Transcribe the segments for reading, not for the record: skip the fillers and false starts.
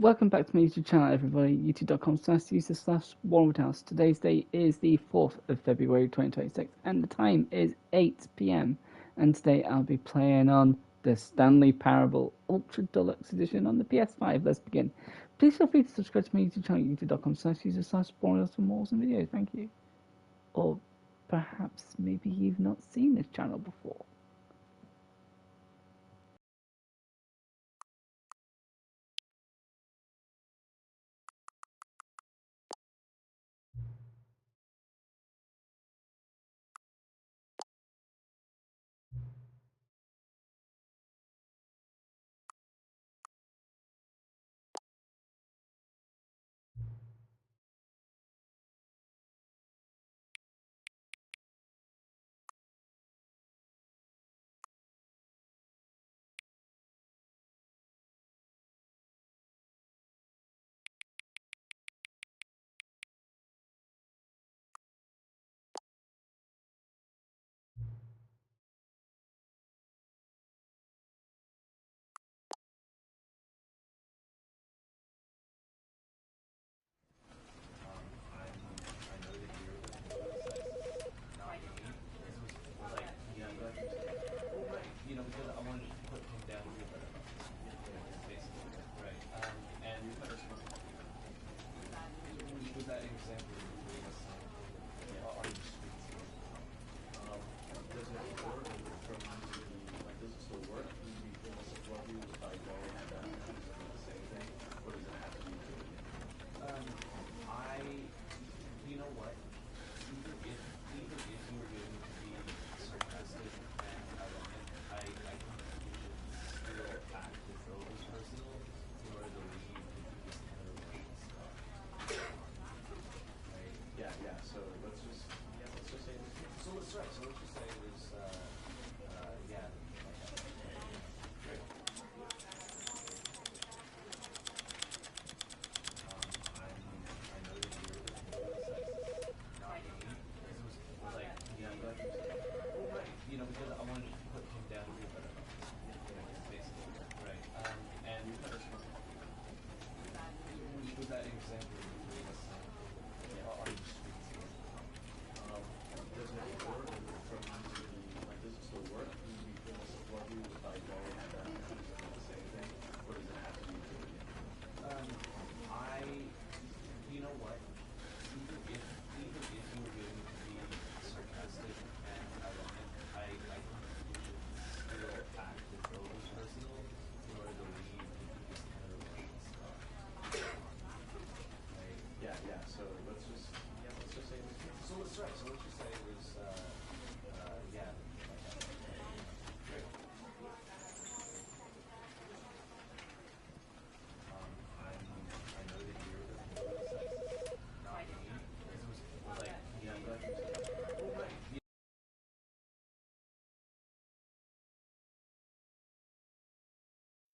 Welcome back to my YouTube channel, everybody. youtube.com/user/warrenwoodhouse. Today's date is the 4th of February 2026, and the time is 8 p.m. And today I'll be playing on the Stanley Parable Ultra Deluxe Edition on the PS5. Let's begin. Please feel free to subscribe to my YouTube channel, youtube.com/user/warrenwoodhouse for more awesome videos. Thank you. Or perhaps maybe you've not seen this channel before.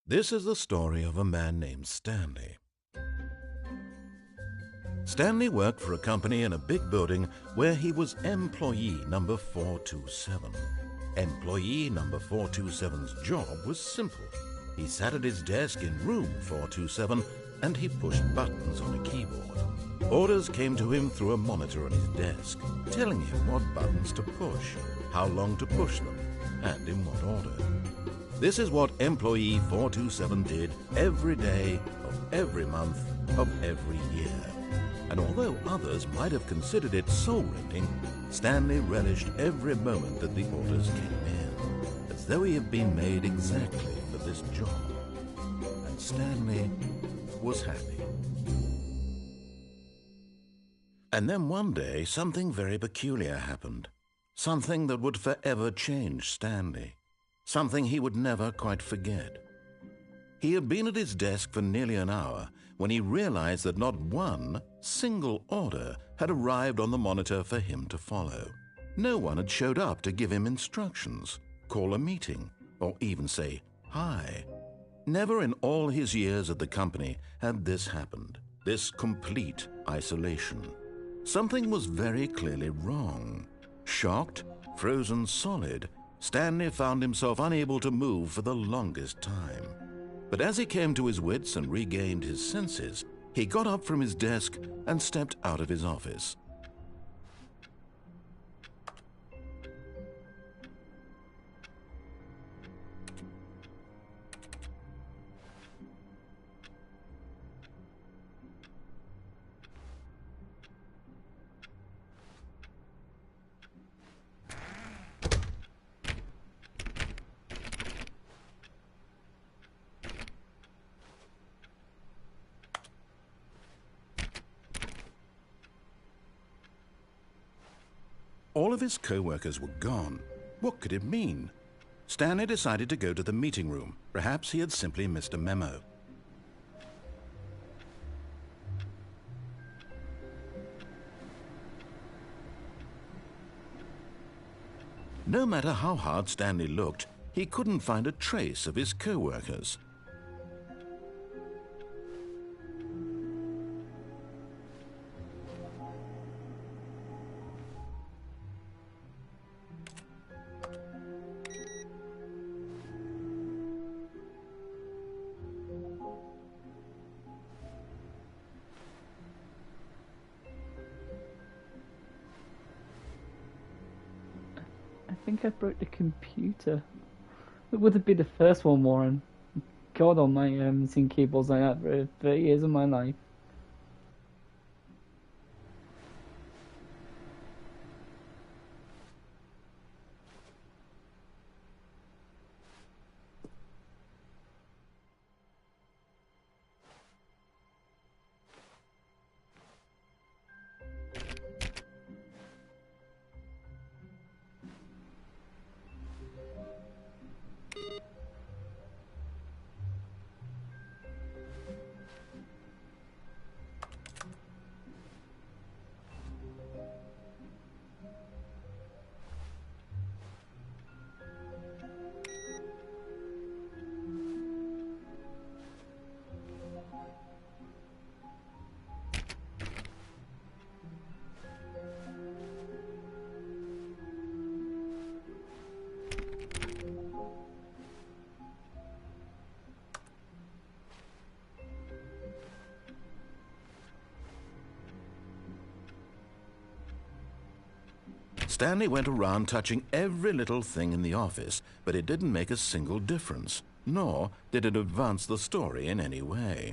This is the story of a man named Stanley. Stanley worked for a company in a big building where he was employee number 427. Employee number 427's job was simple. He sat at his desk in room 427 and he pushed buttons on a keyboard. Orders came to him through a monitor on his desk, telling him what buttons to push, how long to push them, and in what order. This is what employee 427 did every day of every month of every year. And although others might have considered it soul-rending, Stanley relished every moment that the orders came in, as though he had been made exactly for this job. And Stanley was happy. And then one day, something very peculiar happened. Something that would forever change Stanley. Something he would never quite forget. He had been at his desk for nearly an hour when he realized that not one single order had arrived on the monitor for him to follow. No one had showed up to give him instructions, call a meeting, or even say hi. Never in all his years at the company had this happened, this complete isolation. Something was very clearly wrong. Shocked, frozen solid, Stanley found himself unable to move for the longest time. But as he came to his wits and regained his senses, he got up from his desk and stepped out of his office. All of his co-workers were gone. What could it mean? Stanley decided to go to the meeting room. Perhaps he had simply missed a memo. No matter how hard Stanley looked, he couldn't find a trace of his co-workers. I think I broke the computer. It would have been the first one, Warren. God almighty, I haven't seen keyboards like that for 30 years of my life. Stanley went around touching every little thing in the office, but it didn't make a single difference, nor did it advance the story in any way.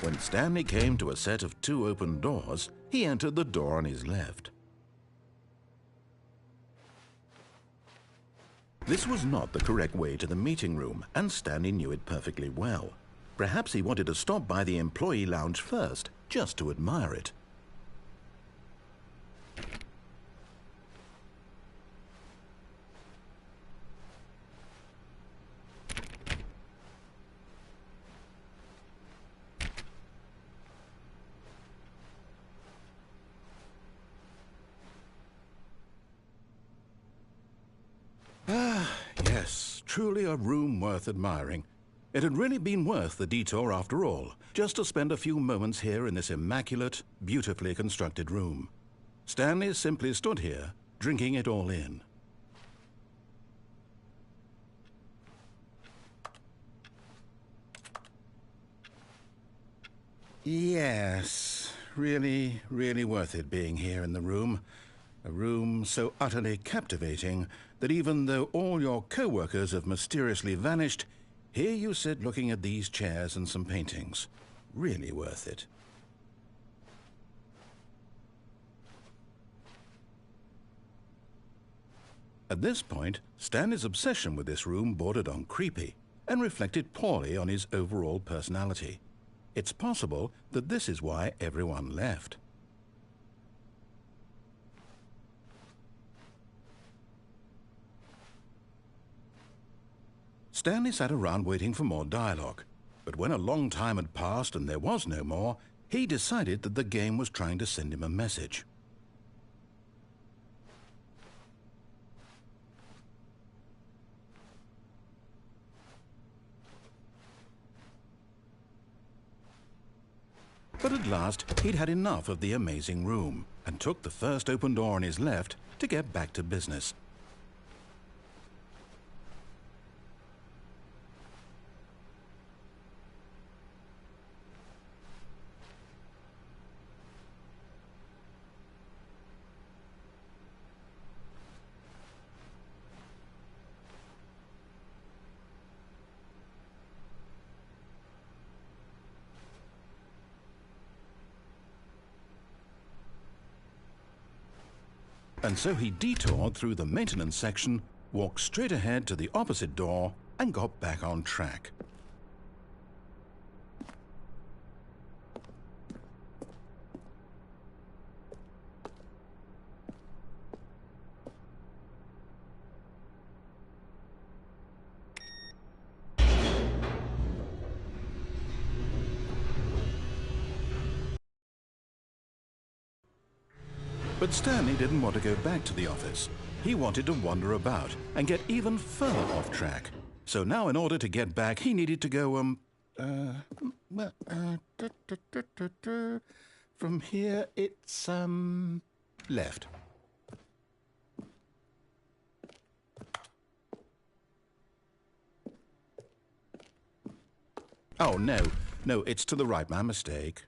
When Stanley came to a set of 2 open doors, he entered the door on his left. This was not the correct way to the meeting room, and Stanley knew it perfectly well. Perhaps he wanted to stop by the employee lounge first, just to admire it. Yes, truly a room worth admiring. It had really been worth the detour after all, just to spend a few moments here in this immaculate, beautifully constructed room. Stanley simply stood here, drinking it all in. Yes, really worth it being here in the room. A room so utterly captivating that even though all your co-workers have mysteriously vanished, here you sit looking at these chairs and some paintings. Really worth it. At this point, Stanley's obsession with this room bordered on creepy and reflected poorly on his overall personality. It's possible that this is why everyone left. Stanley sat around waiting for more dialogue, but when a long time had passed and there was no more, he decided that the game was trying to send him a message. But at last, he'd had enough of the amazing room and took the first open door on his left to get back to business. And so he detoured through the maintenance section, walked straight ahead to the opposite door, and got back on track. But Stanley didn't want to go back to the office. He wanted to wander about and get even further off track. So now in order to get back, he needed to go, from here it's, left. Oh, no, it's to the right, my mistake.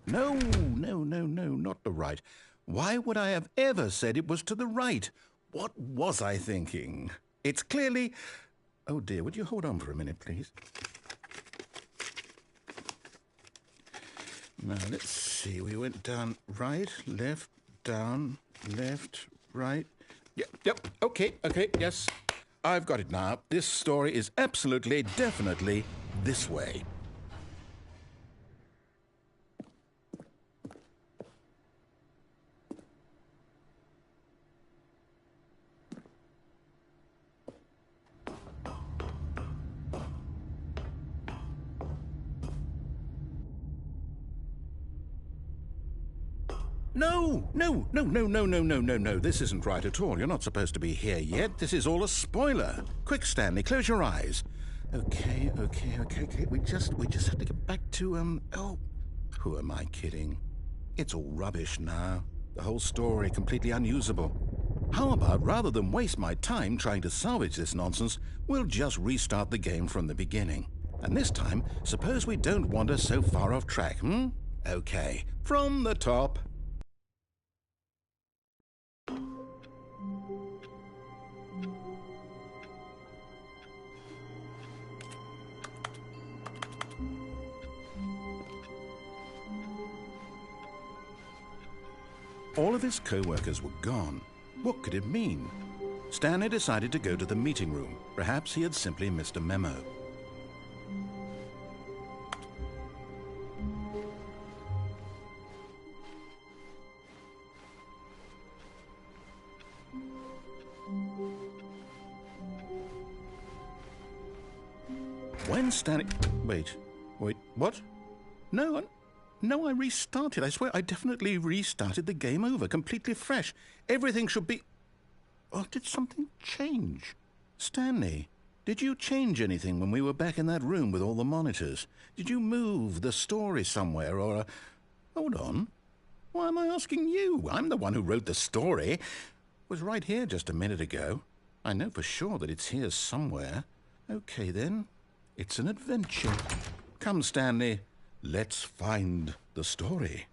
No, not the right. Why would I have ever said it was to the right? What was I thinking? It's clearly... Oh dear, would you hold on for a minute, please? Now, let's see. We went down right, left, down, left, right. Yep, okay, yes. I've got it now. This story is absolutely, definitely this way. No. This isn't right at all. You're not supposed to be here yet. This is all a spoiler. Quick, Stanley, close your eyes. Okay. We just have to get back to, oh, who am I kidding? It's all rubbish now. The whole story completely unusable. How about, rather than waste my time trying to salvage this nonsense, we'll just restart the game from the beginning. And this time, suppose we don't wander so far off track, Okay, from the top. All of his co-workers were gone. What could it mean? Stanley decided to go to the meeting room. Perhaps he had simply missed a memo. When Stanley... Wait, what? No, I restarted. I swear I definitely restarted the game over, completely fresh. Everything should be... Oh, did something change? Stanley, did you change anything when we were back in that room with all the monitors? Did you move the story somewhere or... Hold on. Why am I asking you? I'm the one who wrote the story. It was right here just a minute ago. I know for sure that it's here somewhere. Okay, then. It's an adventure. Come, Stanley. Let's find the story.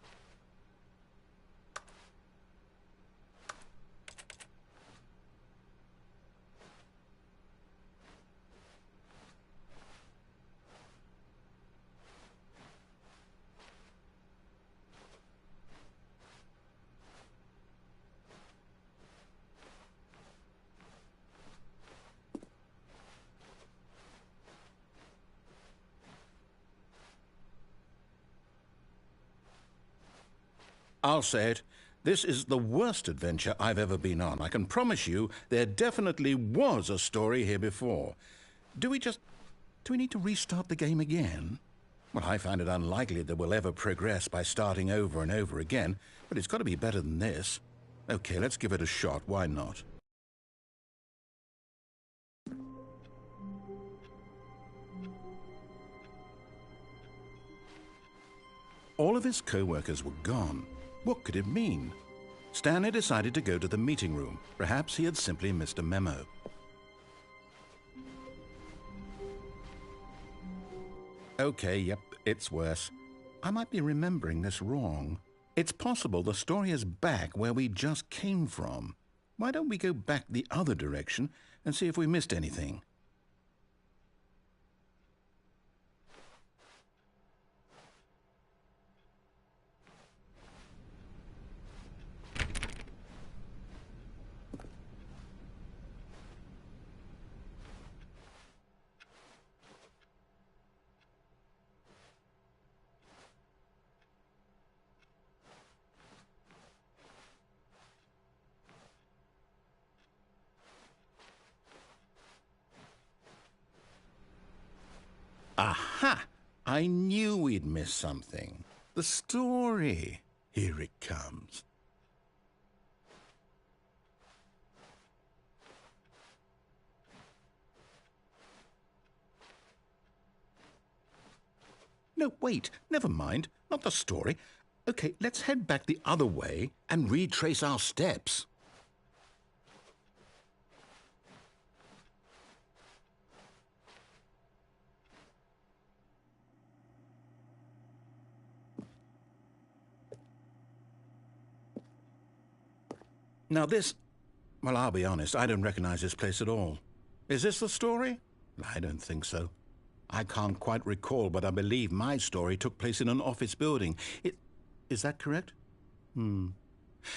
I'll say it. This is the worst adventure I've ever been on. I can promise you there definitely was a story here before. Do we need to restart the game again? Well, I find it unlikely that we'll ever progress by starting over and over again, but it's got to be better than this. Okay, let's give it a shot. Why not? All of his co-workers were gone. What could it mean? Stanley decided to go to the meeting room. Perhaps he had simply missed a memo. Okay, yep, it's worse. I might be remembering this wrong. It's possible the story is back where we just came from. Why don't we go back the other direction and see if we missed anything? Aha! I knew we'd miss something. The story. Here it comes. No, wait. Never mind. Not the story. Okay, let's head back the other way and retrace our steps. Now this... Well, I'll be honest, I don't recognize this place at all. Is this the story? I don't think so. I can't quite recall, but I believe my story took place in an office building. Is that correct? Do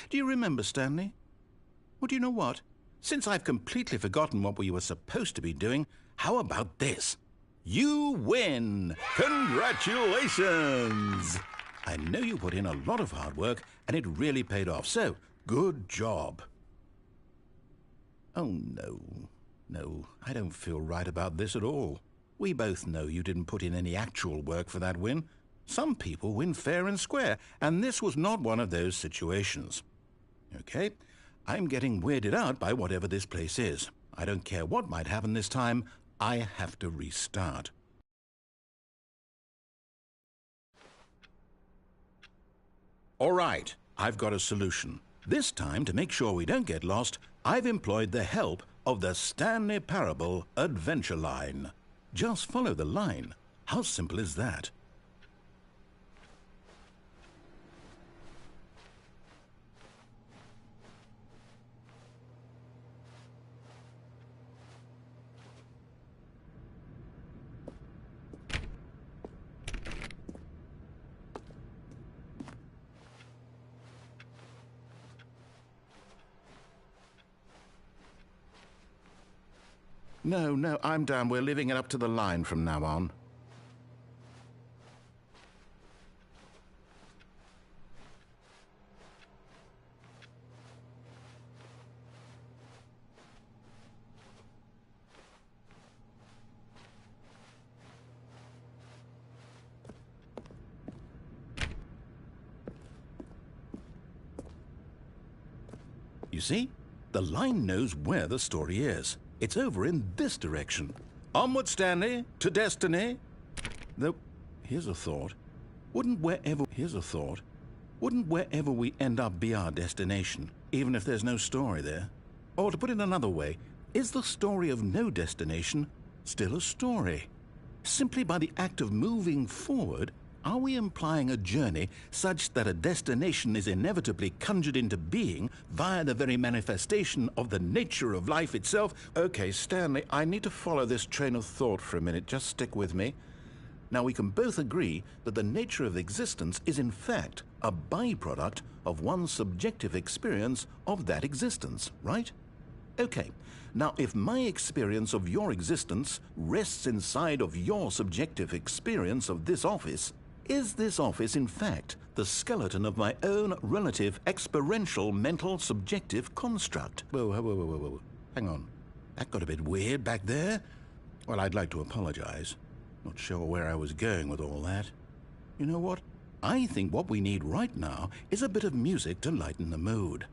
you remember, Stanley? Well, do you know what? Since I've completely forgotten what we were supposed to be doing, how about this? You win! Congratulations! I know you put in a lot of hard work, and it really paid off, so... Good job. Oh, no. No, I don't feel right about this at all. We both know you didn't put in any actual work for that win. Some people win fair and square, and this was not one of those situations. Okay, I'm getting weirded out by whatever this place is. I don't care what might happen this time. I have to restart. All right, I've got a solution. This time, to make sure we don't get lost, I've employed the help of the Stanley Parable Adventure Line. Just follow the line. How simple is that? No, I'm down. We're leaving it up to the line from now on. You see? The line knows where the story is. It's over in this direction. Onward, Stanley, to destiny. Though, here's a thought. Wouldn't wherever we end up be our destination, even if there's no story there? Or to put it another way, is the story of no destination still a story? Simply by the act of moving forward, are we implying a journey such that a destination is inevitably conjured into being via the very manifestation of the nature of life itself? Okay, Stanley, I need to follow this train of thought for a minute. Just stick with me. Now, we can both agree that the nature of existence is in fact a byproduct of one's subjective experience of that existence, right? Okay, now if my experience of your existence rests inside of your subjective experience of this office, Is this office, in fact, the skeleton of my own relative experiential mental subjective construct? Whoa. Hang on. That got a bit weird back there. Well, I'd like to apologize. Not sure where I was going with all that. You know what? I think what we need right now is a bit of music to lighten the mood.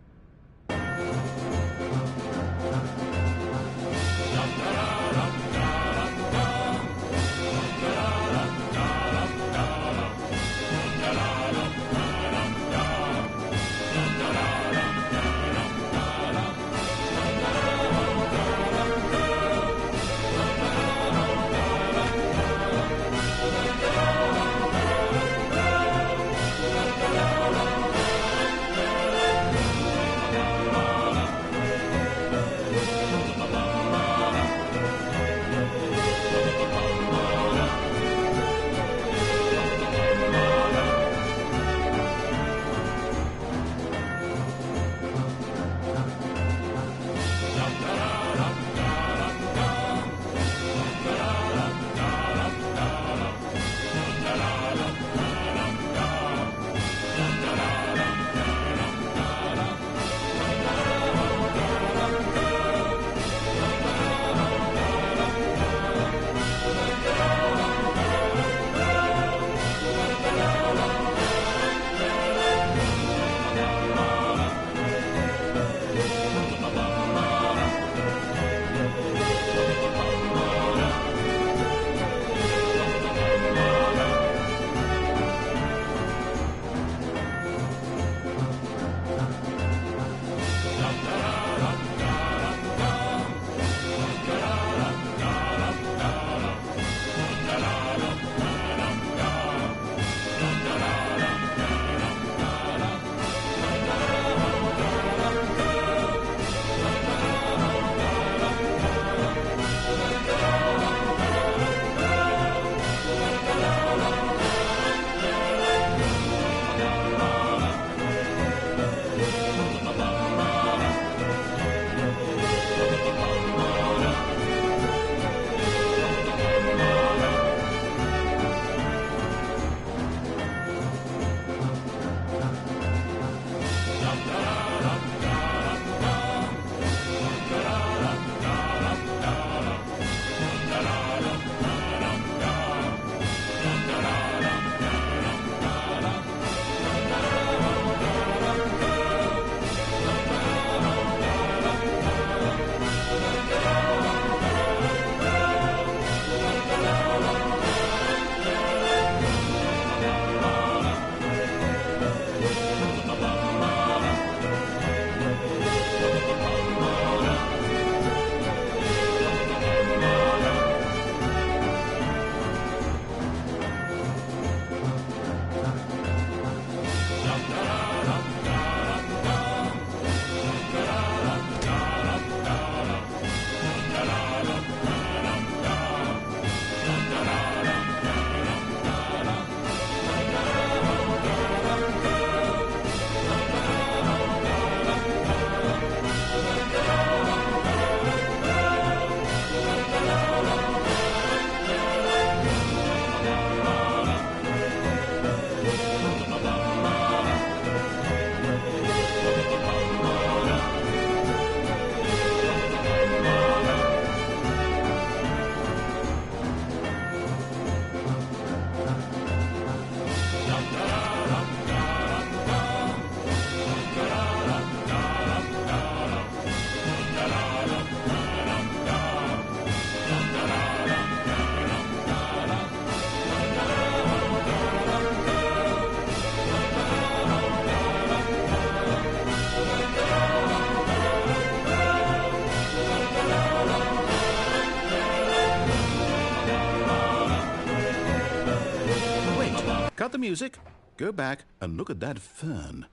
Cut the music, go back and look at that fern.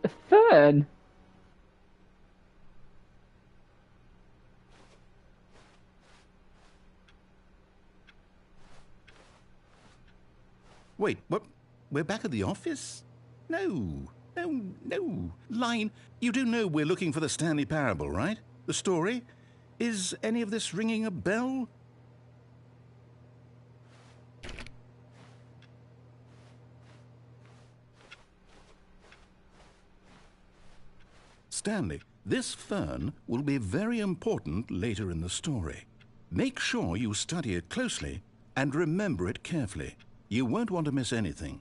A fern? Wait, what? We're back at the office? No. Line, you do know we're looking for the Stanley Parable, right? The story? Is any of this ringing a bell? Stanley, this fern will be very important later in the story. Make sure you study it closely and remember it carefully. You won't want to miss anything.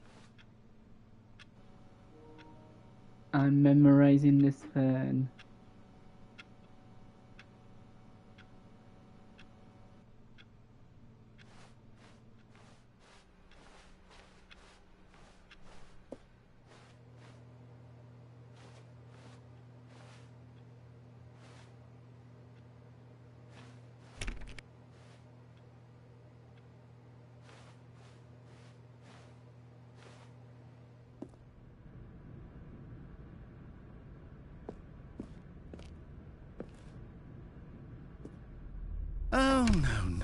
I'm memorizing this fern.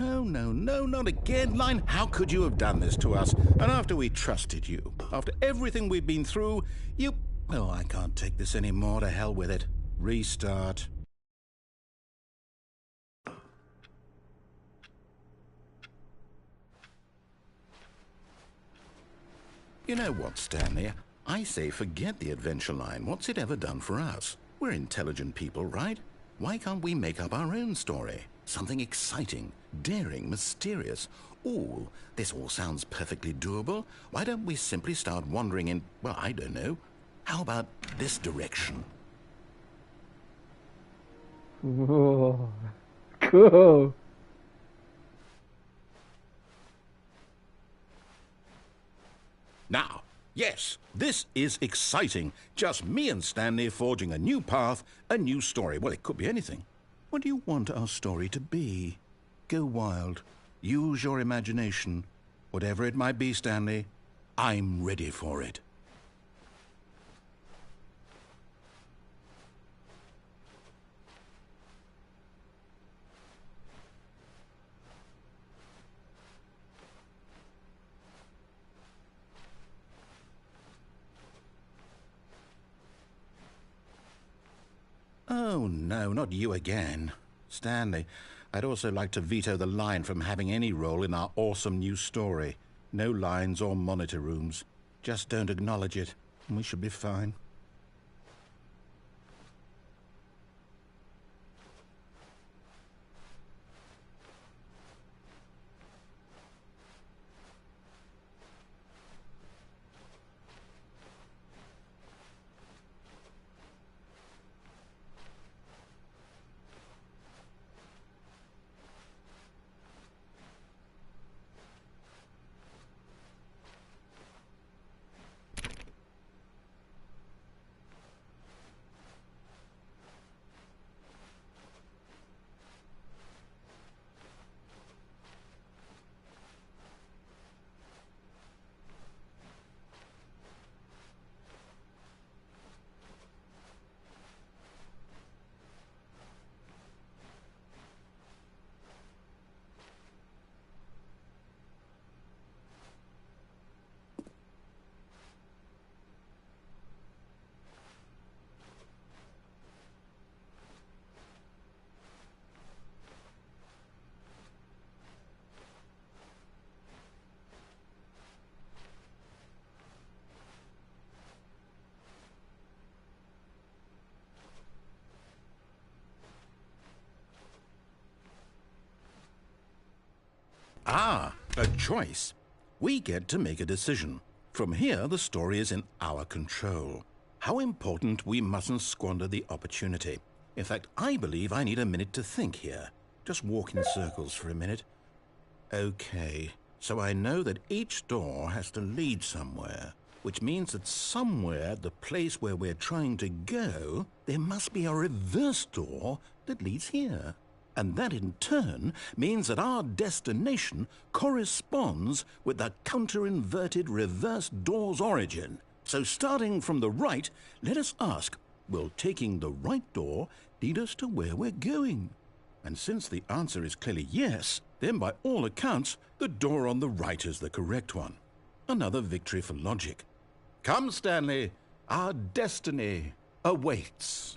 Oh, no, not again, Line. How could you have done this to us? And after we trusted you, after everything we've been through, you... Oh, I can't take this anymore. To hell with it. Restart. You know what, Stanley? I say forget the adventure line. What's it ever done for us? We're intelligent people, right? Why can't we make up our own story? Something exciting, daring, mysterious. Ooh, this all sounds perfectly doable. Why don't we simply start wandering in, well, I don't know. How about this direction? Whoa. Cool. Now, yes, this is exciting. Just me and Stanley forging a new path, a new story. Well, it could be anything. What do you want our story to be? Go wild. Use your imagination. Whatever it might be, Stanley, I'm ready for it. Oh, no, not you again. Stanley, I'd also like to veto the line from having any role in our awesome new story. No lines or monitor rooms. Just don't acknowledge it, and we should be fine. Ah, a choice. We get to make a decision. From here, the story is in our control. How important we mustn't squander the opportunity. In fact, I believe I need a minute to think here. Just walk in circles for a minute. Okay, so I know that each door has to lead somewhere, which means that somewhere, the place where we're trying to go, there must be a reverse door that leads here. And that in turn means that our destination corresponds with the counter-inverted reverse door's origin. So starting from the right, let us ask, will taking the right door lead us to where we're going? And since the answer is clearly yes, then by all accounts, the door on the right is the correct one. Another victory for logic. Come, Stanley, our destiny awaits.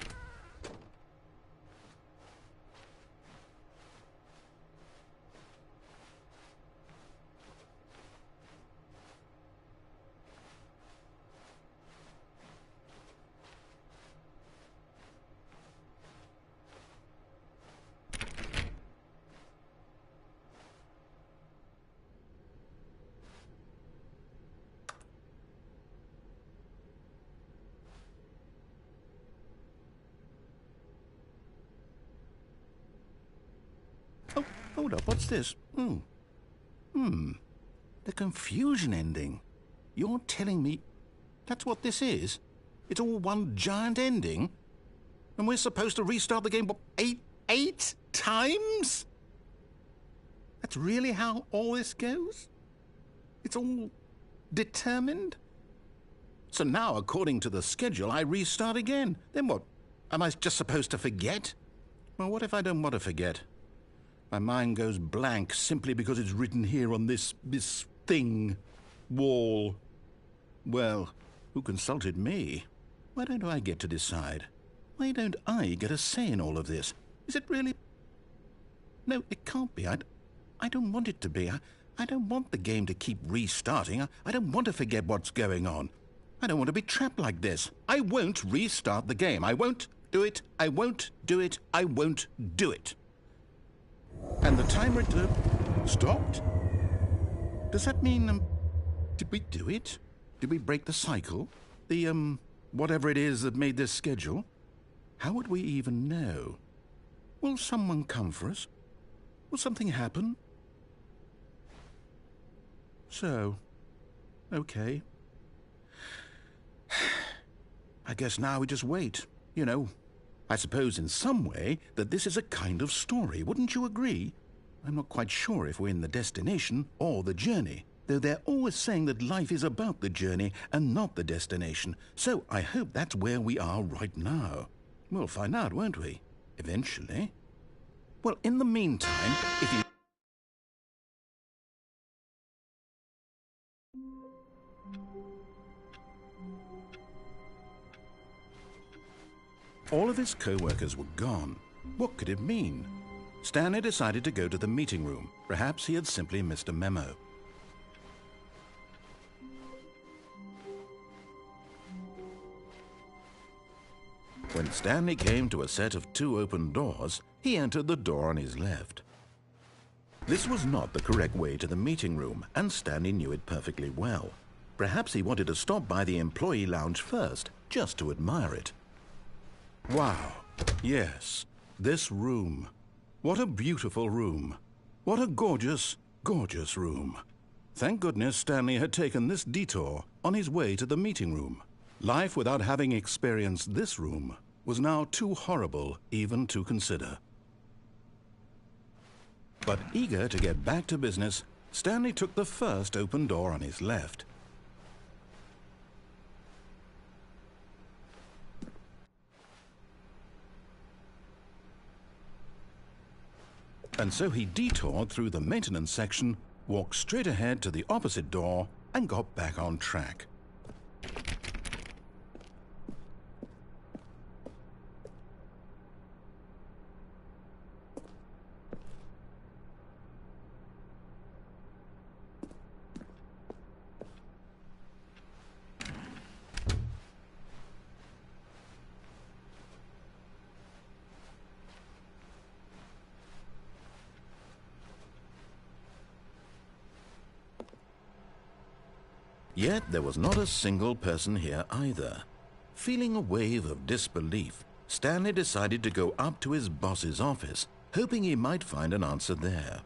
Hold up, what's this? The confusion ending. You're telling me that's what this is? It's all one giant ending? And we're supposed to restart the game, what, eight times? That's really how all this goes? It's all determined? So now, according to the schedule, I restart again. Then what? Am I just supposed to forget? Well, what if I don't want to forget? My mind goes blank simply because it's written here on this thing, wall. Well, who consulted me? Why don't I get to decide? Why don't I get a say in all of this? Is it really? No, it can't be. I don't want it to be. I don't want the game to keep restarting. I don't want to forget what's going on. I don't want to be trapped like this. I won't restart the game. I won't do it. I won't do it. I won't do it. And the timer stopped? Does that mean, did we do it? Did we break the cycle? The, whatever it is that made this schedule? How would we even know? Will someone come for us? Will something happen? So, okay. I guess now we just wait, you know. I suppose in some way that this is a kind of story, wouldn't you agree? I'm not quite sure if we're in the destination or the journey, though they're always saying that life is about the journey and not the destination, so I hope that's where we are right now. We'll find out, won't we? Eventually. Well, in the meantime, if you... All of his co-workers were gone. What could it mean? Stanley decided to go to the meeting room. Perhaps he had simply missed a memo. When Stanley came to a set of 2 open doors, he entered the door on his left. This was not the correct way to the meeting room, and Stanley knew it perfectly well. Perhaps he wanted to stop by the employee lounge first, just to admire it. Wow, yes, this room. What a beautiful room. What a gorgeous, gorgeous room. Thank goodness Stanley had taken this detour on his way to the meeting room. Life without having experienced this room was now too horrible even to consider. But eager to get back to business, Stanley took the first open door on his left. And so he detoured through the maintenance section, walked straight ahead to the opposite door, and got back on track. Yet there was not a single person here either. Feeling a wave of disbelief, Stanley decided to go up to his boss's office, hoping he might find an answer there.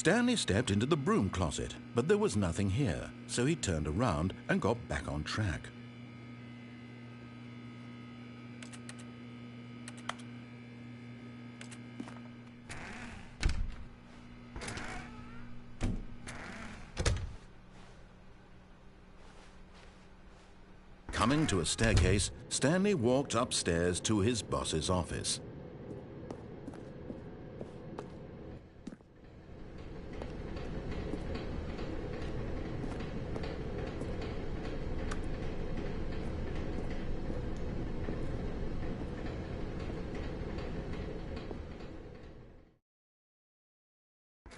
Stanley stepped into the broom closet, but there was nothing here, so he turned around and got back on track. Coming to a staircase, Stanley walked upstairs to his boss's office.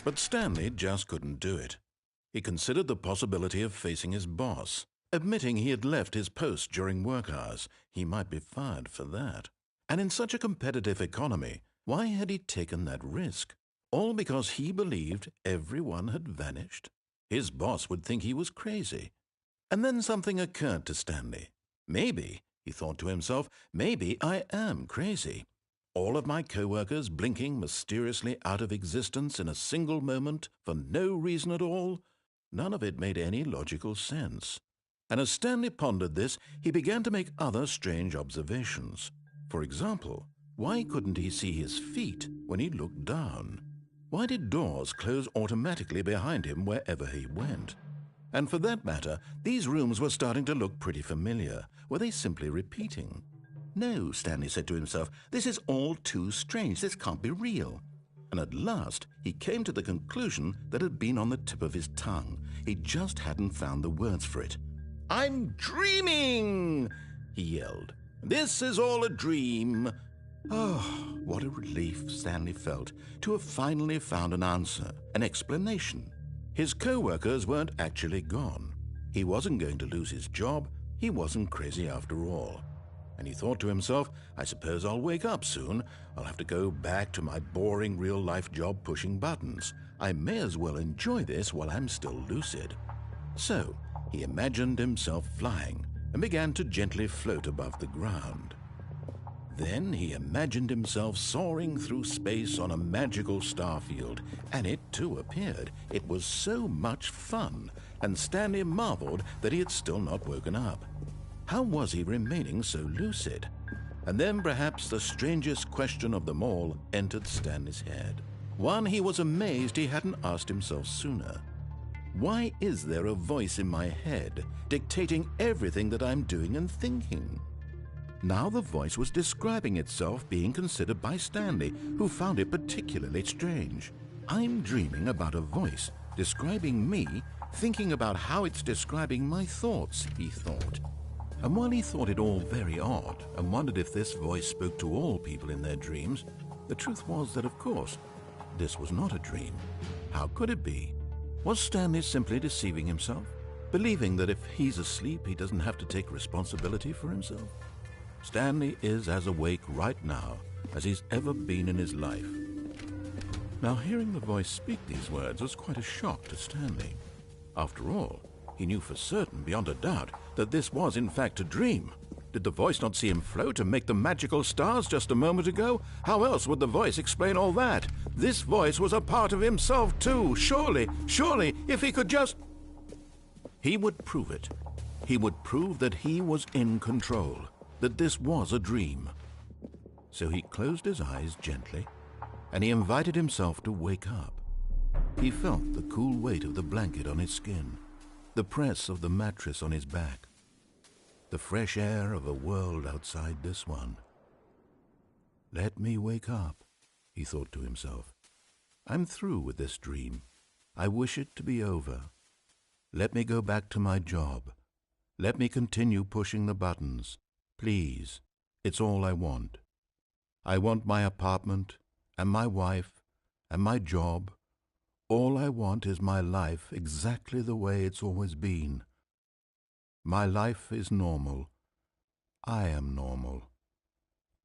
But Stanley just couldn't do it. He considered the possibility of facing his boss. Admitting he had left his post during work hours, he might be fired for that. And in such a competitive economy, why had he taken that risk? All because he believed everyone had vanished? His boss would think he was crazy. And then something occurred to Stanley. Maybe, he thought to himself, maybe I am crazy. All of my co-workers blinking mysteriously out of existence in a single moment for no reason at all? None of it made any logical sense. And as Stanley pondered this, he began to make other strange observations. For example, why couldn't he see his feet when he looked down? Why did doors close automatically behind him wherever he went? And for that matter, these rooms were starting to look pretty familiar. Were they simply repeating? No, Stanley said to himself, this is all too strange. This can't be real. And at last, he came to the conclusion that had been on the tip of his tongue. He just hadn't found the words for it. "I'm dreaming!" he yelled. "This is all a dream." Oh, what a relief Stanley felt to have finally found an answer, an explanation. His co-workers weren't actually gone. He wasn't going to lose his job. He wasn't crazy after all. And he thought to himself, I suppose I'll wake up soon. I'll have to go back to my boring real-life job pushing buttons. I may as well enjoy this while I'm still lucid. So, he imagined himself flying and began to gently float above the ground. Then he imagined himself soaring through space on a magical starfield, and it too appeared. It was so much fun, and Stanley marveled that he had still not woken up. How was he remaining so lucid? And then perhaps the strangest question of them all entered Stanley's head. One he was amazed he hadn't asked himself sooner. Why is there a voice in my head dictating everything that I'm doing and thinking? Now the voice was describing itself being considered by Stanley, who found it particularly strange. I'm dreaming about a voice describing me, thinking about how it's describing my thoughts, he thought. And while he thought it all very odd and wondered if this voice spoke to all people in their dreams, the truth was that, of course, this was not a dream. How could it be? Was Stanley simply deceiving himself, believing that if he's asleep, he doesn't have to take responsibility for himself? Stanley is as awake right now as he's ever been in his life. Now, hearing the voice speak these words was quite a shock to Stanley. After all, he knew for certain, beyond a doubt, that this was in fact a dream. Did the voice not see him float and make the magical stars just a moment ago? How else would the voice explain all that? This voice was a part of himself too. Surely, if he could just... He would prove it. He would prove that he was in control, that this was a dream. So he closed his eyes gently, and he invited himself to wake up. He felt the cool weight of the blanket on his skin, the press of the mattress on his back, the fresh air of a world outside this one. Let me wake up, he thought to himself. I'm through with this dream. I wish it to be over. Let me go back to my job. Let me continue pushing the buttons. Please, it's all I want. I want my apartment and my wife and my job. All I want is my life exactly the way it's always been. My life is normal. I am normal.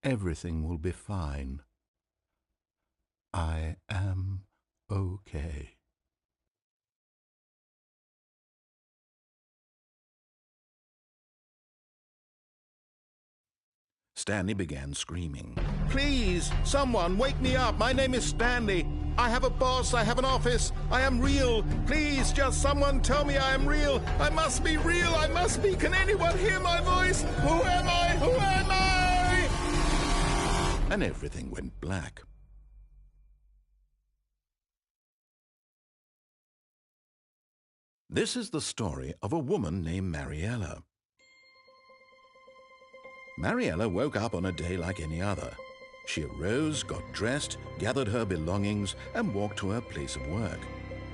Everything will be fine. I am okay. Stanley began screaming. "Please, someone, wake me up. My name is Stanley. I have a boss. I have an office. I am real. Please, just someone tell me I am real. I must be real. I must be. Can anyone hear my voice? Who am I? Who am I?" And everything went black. This is the story of a woman named Mariella. Mariella woke up on a day like any other. She arose, got dressed, gathered her belongings, and walked to her place of work.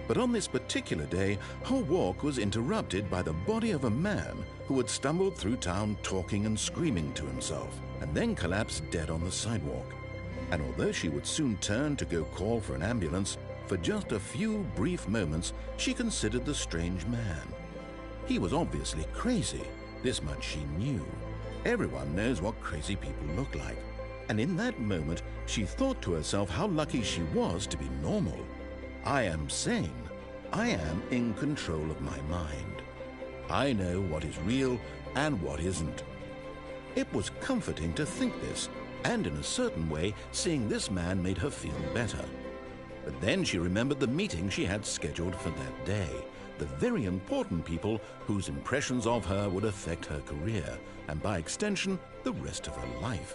But on this particular day, her walk was interrupted by the body of a man who had stumbled through town talking and screaming to himself, and then collapsed dead on the sidewalk. And although she would soon turn to go call for an ambulance, for just a few brief moments she considered the strange man. He was obviously crazy, this much she knew. Everyone knows what crazy people look like. And in that moment, she thought to herself how lucky she was to be normal. I am sane. I am in control of my mind. I know what is real and what isn't. It was comforting to think this, and in a certain way, seeing this man made her feel better. But then she remembered the meeting she had scheduled for that day, the very important people whose impressions of her would affect her career, and by extension, the rest of her life.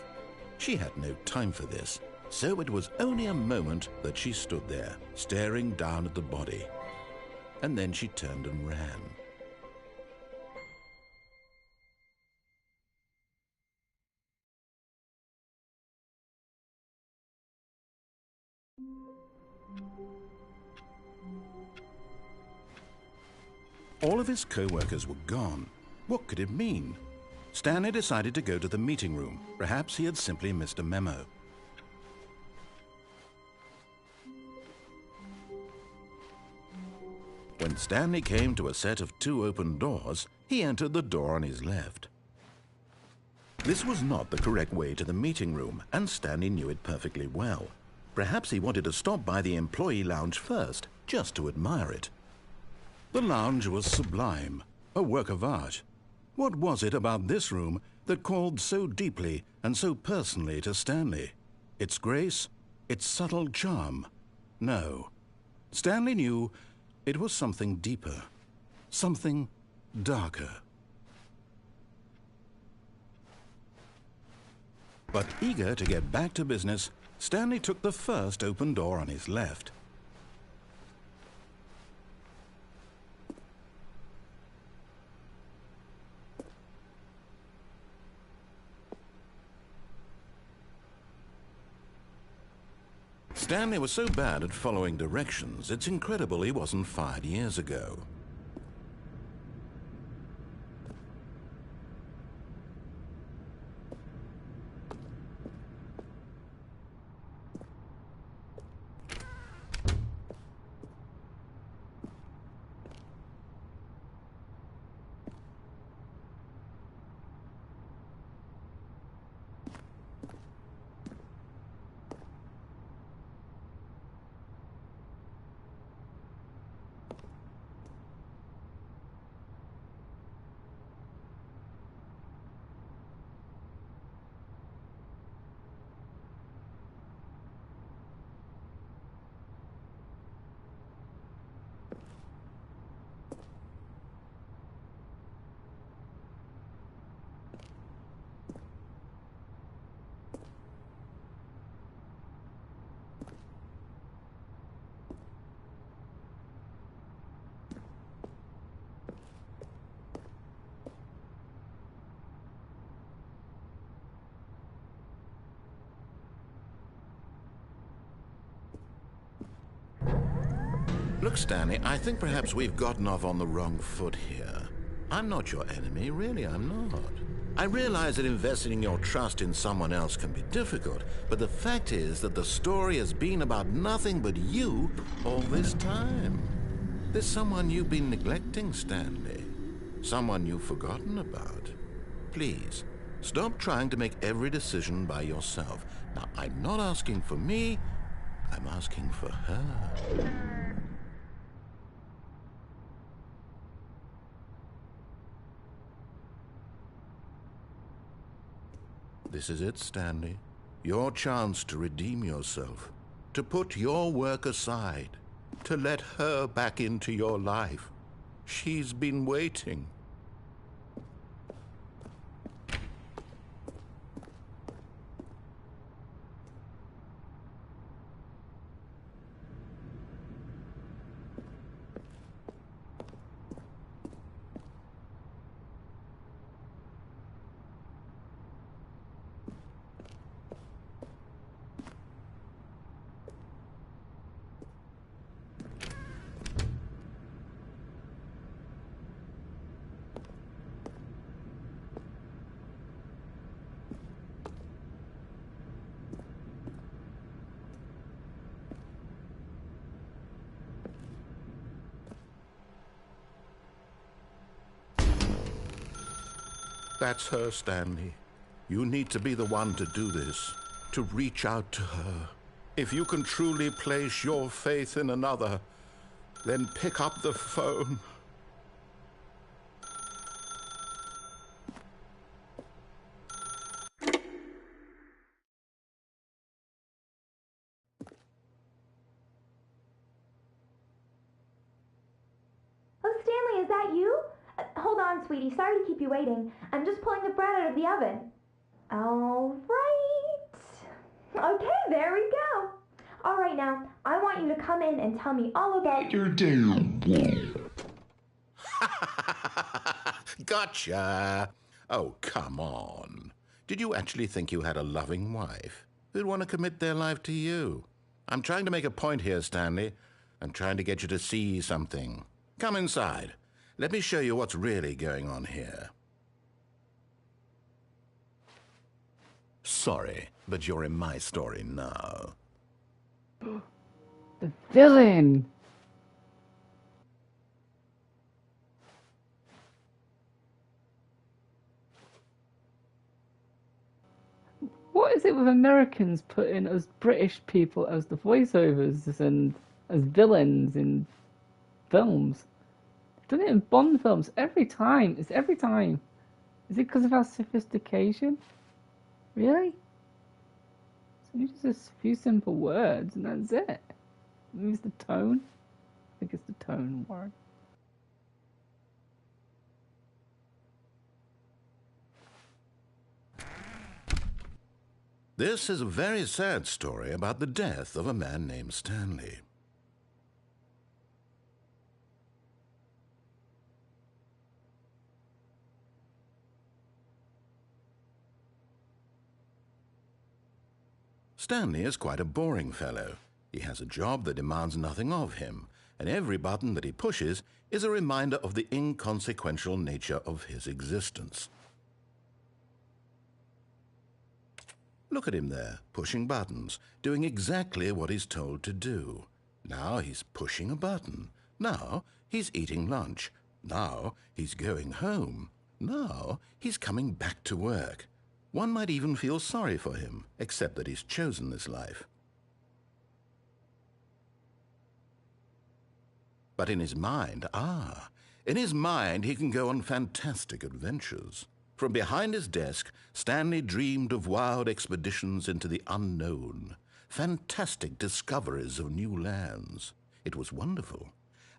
She had no time for this, so it was only a moment that she stood there, staring down at the body. And then she turned and ran. All of his co-workers were gone. What could it mean? Stanley decided to go to the meeting room. Perhaps he had simply missed a memo. When Stanley came to a set of 2 open doors, he entered the door on his left. This was not the correct way to the meeting room, and Stanley knew it perfectly well. Perhaps he wanted to stop by the employee lounge first, just to admire it. The lounge was sublime, a work of art. What was it about this room that called so deeply and so personally to Stanley? Its grace? Its subtle charm? No. Stanley knew it was something deeper, something darker. But eager to get back to business, Stanley took the first open door on his left. Stanley was so bad at following directions, it's incredible he wasn't fired years ago. Look, Stanley, I think perhaps we've gotten off on the wrong foot here. I'm not your enemy, really, I'm not. I realize that investing your trust in someone else can be difficult, but the fact is that the story has been about nothing but you all this time. There's someone you've been neglecting, Stanley. Someone you've forgotten about. Please, stop trying to make every decision by yourself. Now, I'm not asking for me, I'm asking for her. This is it, Stanley. Your chance to redeem yourself, to put your work aside, to let her back into your life. She's been waiting. That's her, Stanley. You need to be the one to do this, to reach out to her. If you can truly place your faith in another, then pick up the phone. Oh, Stanley, is that you? Hold on, sweetie. Sorry to keep you waiting. I'm just pulling the bread out of the oven. All right. Okay, there we go. All right, now, I want you to come in and tell me all about your day. Gotcha. Oh, come on. Did you actually think you had a loving wife who'd want to commit their life to you? I'm trying to make a point here, Stanley. I'm trying to get you to see something. Come inside. Let me show you what's really going on here. Sorry, but you're in my story now. The villain! What is it with Americans putting us British people as the voiceovers and as villains in films? Done it in Bond films every time. It's every time. Is it because of our sophistication? Really? So just a few simple words and that's it. Maybe it's the tone. I think it's the tone, Warren. This is a very sad story about the death of a man named Stanley. Stanley is quite a boring fellow. He has a job that demands nothing of him, and every button that he pushes is a reminder of the inconsequential nature of his existence. Look at him there, pushing buttons, doing exactly what he's told to do. Now he's pushing a button. Now he's eating lunch. Now he's going home. Now he's coming back to work. One might even feel sorry for him, except that he's chosen this life. But in his mind, in his mind he can go on fantastic adventures. From behind his desk, Stanley dreamed of wild expeditions into the unknown, fantastic discoveries of new lands. It was wonderful,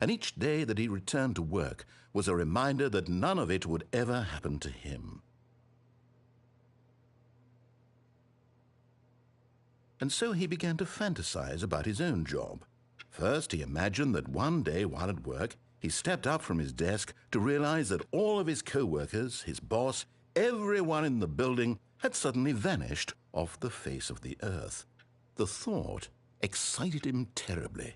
and each day that he returned to work was a reminder that none of it would ever happen to him. And so he began to fantasize about his own job. First, he imagined that one day while at work, he stepped up from his desk to realize that all of his co-workers, his boss, everyone in the building had suddenly vanished off the face of the earth. The thought excited him terribly.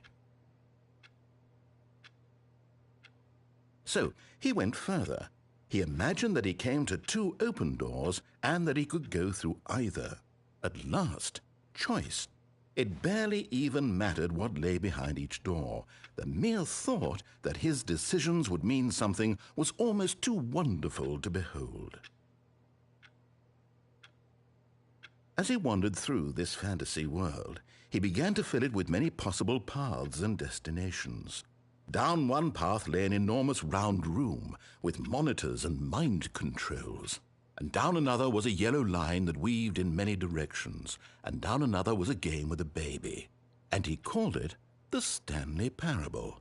So he went further. He imagined that he came to two open doors and that he could go through either. At last, choice. It barely even mattered what lay behind each door. The mere thought that his decisions would mean something was almost too wonderful to behold. As he wandered through this fantasy world, he began to fill it with many possible paths and destinations. Down one path lay an enormous round room with monitors and mind controls. and down another was a yellow line that weaved in many directions, and down another was a game with a baby, and he called it the Stanley Parable.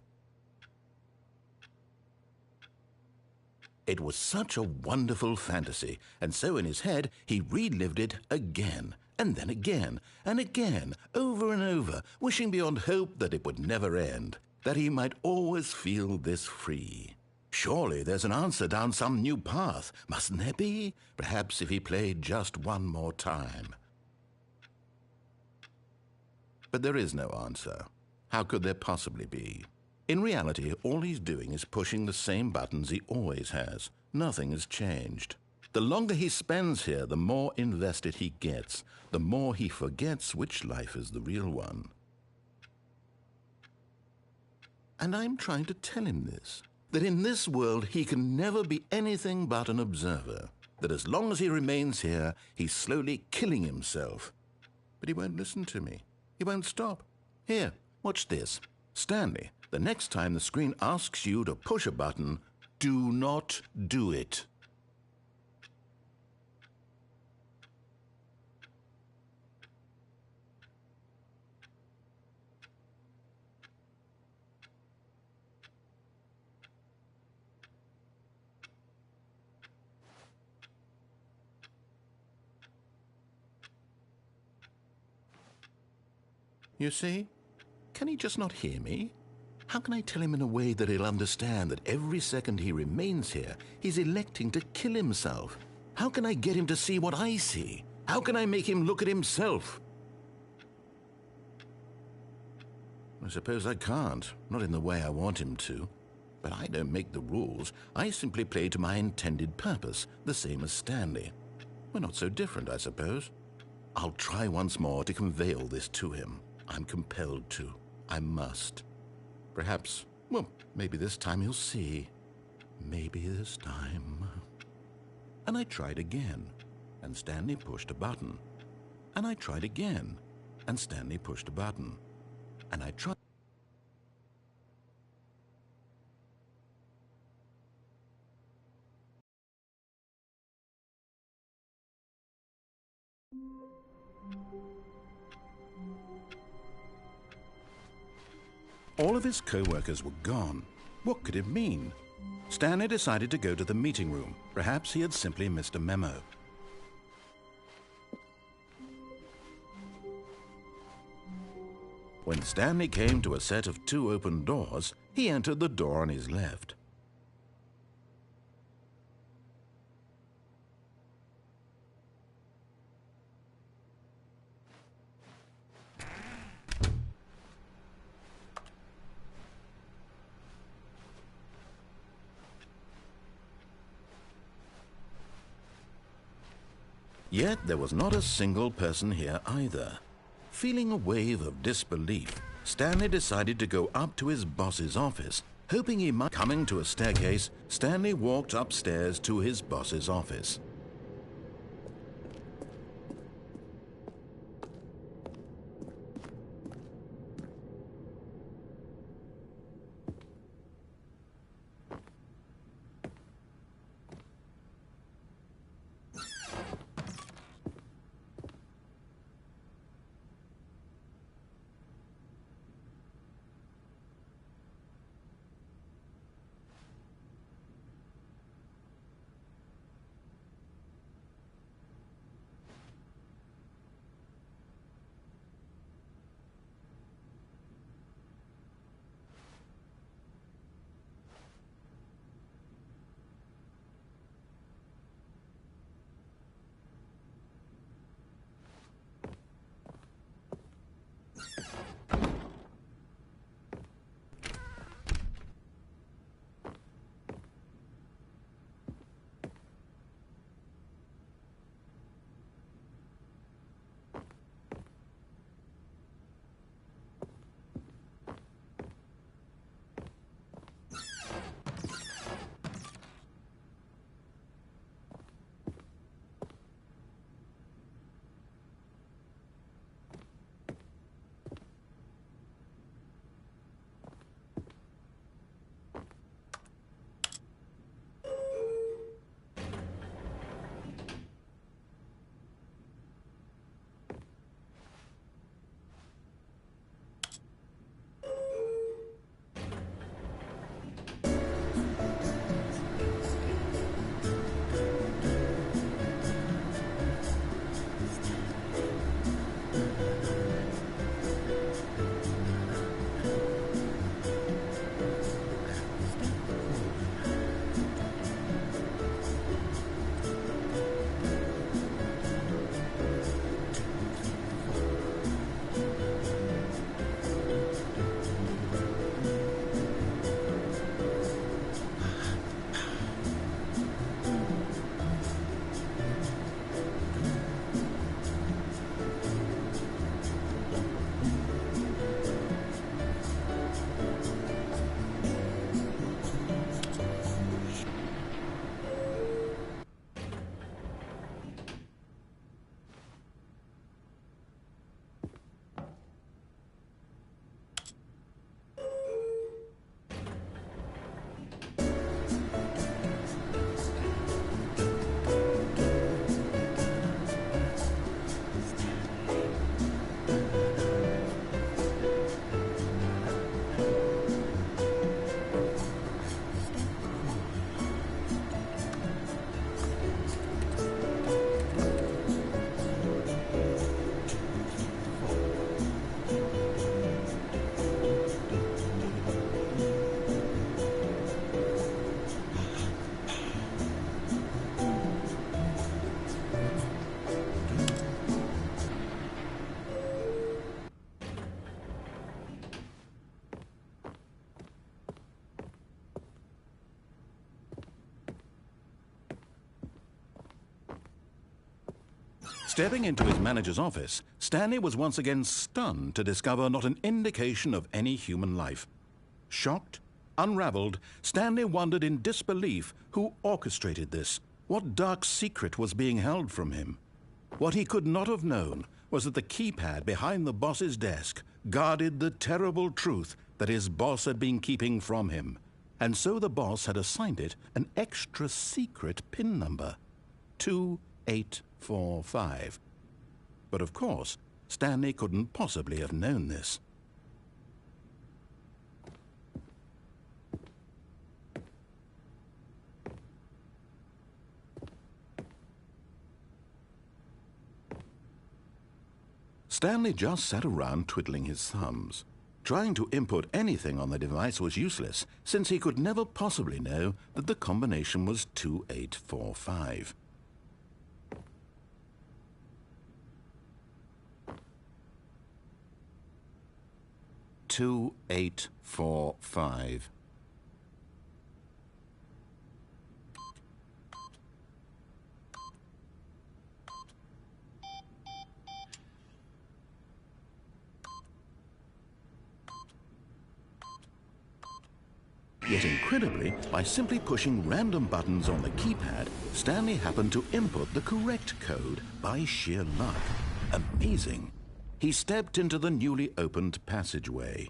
It was such a wonderful fantasy, and so in his head he relived it again, and then again, and again, over and over, wishing beyond hope that it would never end, that he might always feel this free. Surely there's an answer down some new path, mustn't there be? Perhaps if he played just one more time. But there is no answer. How could there possibly be? In reality, all he's doing is pushing the same buttons he always has. Nothing has changed. The longer he spends here, the more invested he gets, the more he forgets which life is the real one. And I'm trying to tell him this, that in this world he can never be anything but an observer, that as long as he remains here, he's slowly killing himself. But he won't listen to me. He won't stop. Here, watch this. Stanley, the next time the screen asks you to push a button, do not do it. You see? Can he just not hear me? How can I tell him in a way that he'll understand that every second he remains here, he's electing to kill himself? How can I get him to see what I see? How can I make him look at himself? I suppose I can't, not in the way I want him to. But I don't make the rules. I simply play to my intended purpose, the same as Stanley. We're not so different, I suppose. I'll try once more to convey all this to him. I'm compelled to. I must. Perhaps, well, maybe this time he'll see. Maybe this time. And I tried again, and Stanley pushed a button. And I tried again, and Stanley pushed a button. And I tried. All of his co-workers were gone. What could it mean? Stanley decided to go to the meeting room. Perhaps he had simply missed a memo. When Stanley came to a set of 2 open doors, he entered the door on his left. Yet there was not a single person here either. Feeling a wave of disbelief, Stanley decided to go up to his boss's office, hoping he might. Coming to a staircase, Stanley walked upstairs to his boss's office. Stepping into his manager's office, Stanley was once again stunned to discover not an indication of any human life. Shocked, unraveled, Stanley wondered in disbelief who orchestrated this, what dark secret was being held from him. What he could not have known was that the keypad behind the boss's desk guarded the terrible truth that his boss had been keeping from him, and so the boss had assigned it an extra secret PIN number, 2845. But of course, Stanley couldn't possibly have known this. Stanley just sat around twiddling his thumbs. Trying to input anything on the device was useless, since he could never possibly know that the combination was 2845. "2845. Yet incredibly, by simply pushing random buttons on the keypad, Stanley happened to input the correct code by sheer luck. Amazing. He stepped into the newly opened passageway.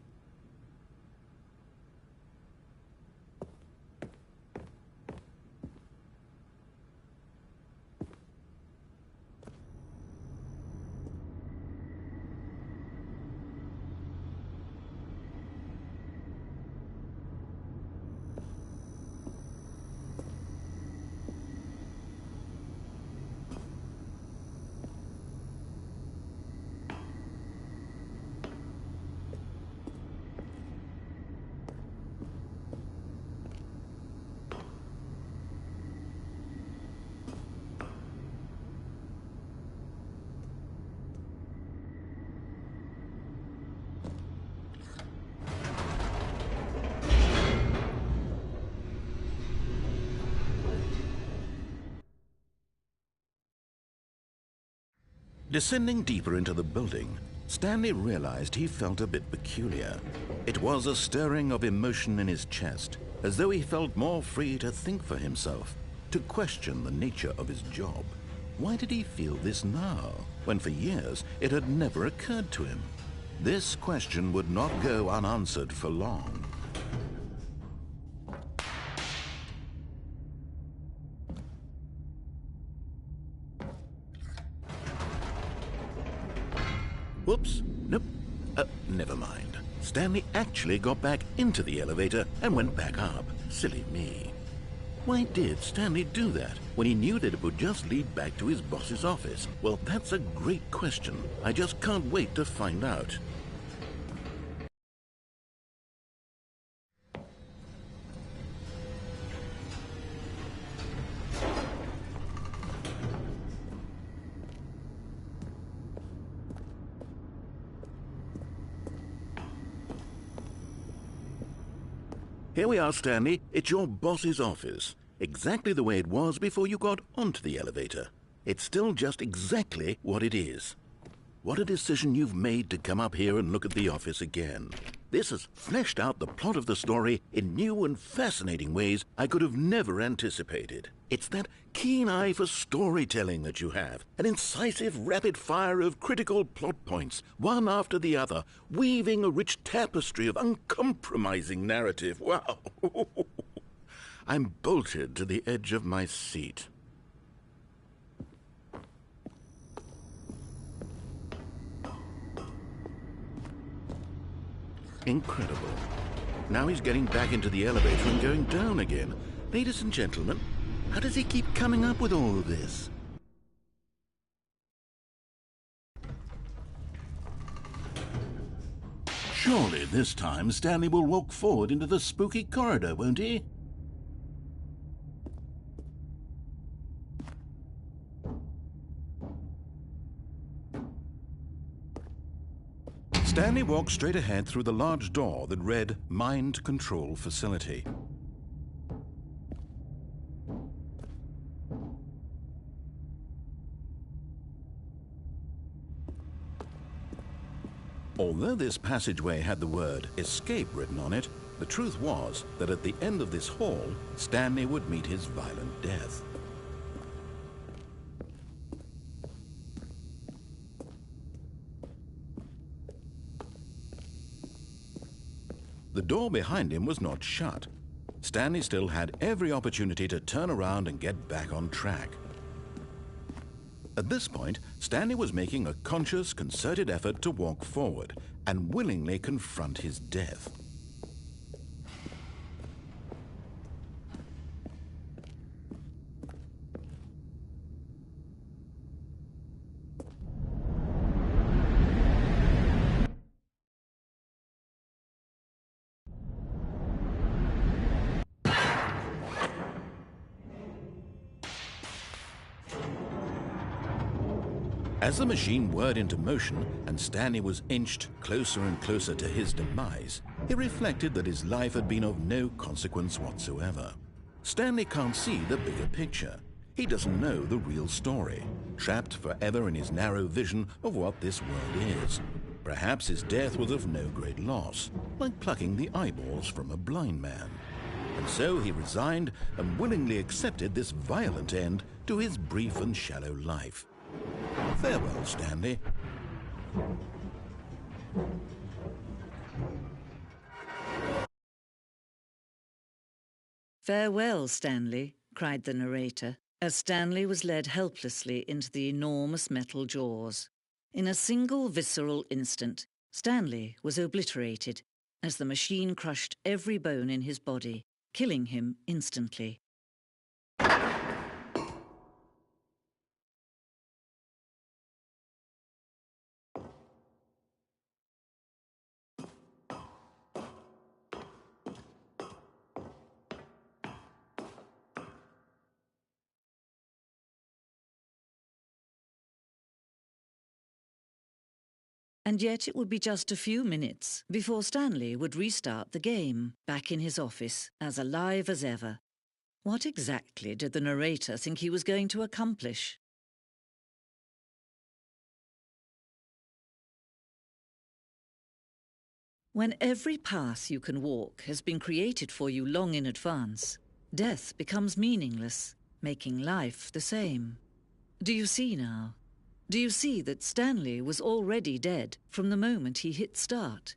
Descending deeper into the building, Stanley realized he felt a bit peculiar. It was a stirring of emotion in his chest, as though he felt more free to think for himself, to question the nature of his job. Why did he feel this now, when for years it had never occurred to him? This question would not go unanswered for long. Whoops, nope, never mind. Stanley actually got back into the elevator and went back up. Silly me. Why did Stanley do that when he knew that it would just lead back to his boss's office? Well, that's a great question. I just can't wait to find out. Here we are, Stanley. It's your boss's office. Exactly the way it was before you got onto the elevator. It's still just exactly what it is. What a decision you've made to come up here and look at the office again. This has fleshed out the plot of the story in new and fascinating ways I could have never anticipated. It's that keen eye for storytelling that you have, an incisive rapid fire of critical plot points, one after the other, weaving a rich tapestry of uncompromising narrative. Wow! I'm bolted to the edge of my seat. Incredible. Now he's getting back into the elevator and going down again. Ladies and gentlemen, how does he keep coming up with all of this? Surely this time Stanley will walk forward into the spooky corridor, won't he? Stanley walked straight ahead through the large door that read Mind Control Facility. Although this passageway had the word escape written on it, the truth was that at the end of this hall, Stanley would meet his violent death. The door behind him was not shut. Stanley still had every opportunity to turn around and get back on track. At this point, Stanley was making a conscious, concerted effort to walk forward and willingly confront his death. As the machine whirred into motion and Stanley was inched closer and closer to his demise, he reflected that his life had been of no consequence whatsoever. Stanley can't see the bigger picture. He doesn't know the real story, trapped forever in his narrow vision of what this world is. Perhaps his death was of no great loss, like plucking the eyeballs from a blind man. And so he resigned and willingly accepted this violent end to his brief and shallow life. Farewell, Stanley. "Farewell, Stanley," cried the narrator, as Stanley was led helplessly into the enormous metal jaws. In a single visceral instant, Stanley was obliterated as the machine crushed every bone in his body, killing him instantly. And yet it would be just a few minutes before Stanley would restart the game, back in his office, as alive as ever. What exactly did the narrator think he was going to accomplish? When every path you can walk has been created for you long in advance, death becomes meaningless, making life the same. Do you see now? Do you see that Stanley was already dead from the moment he hit start?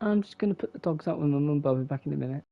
I'm just going to put the dogs out with my mum. I'll be back in a minute.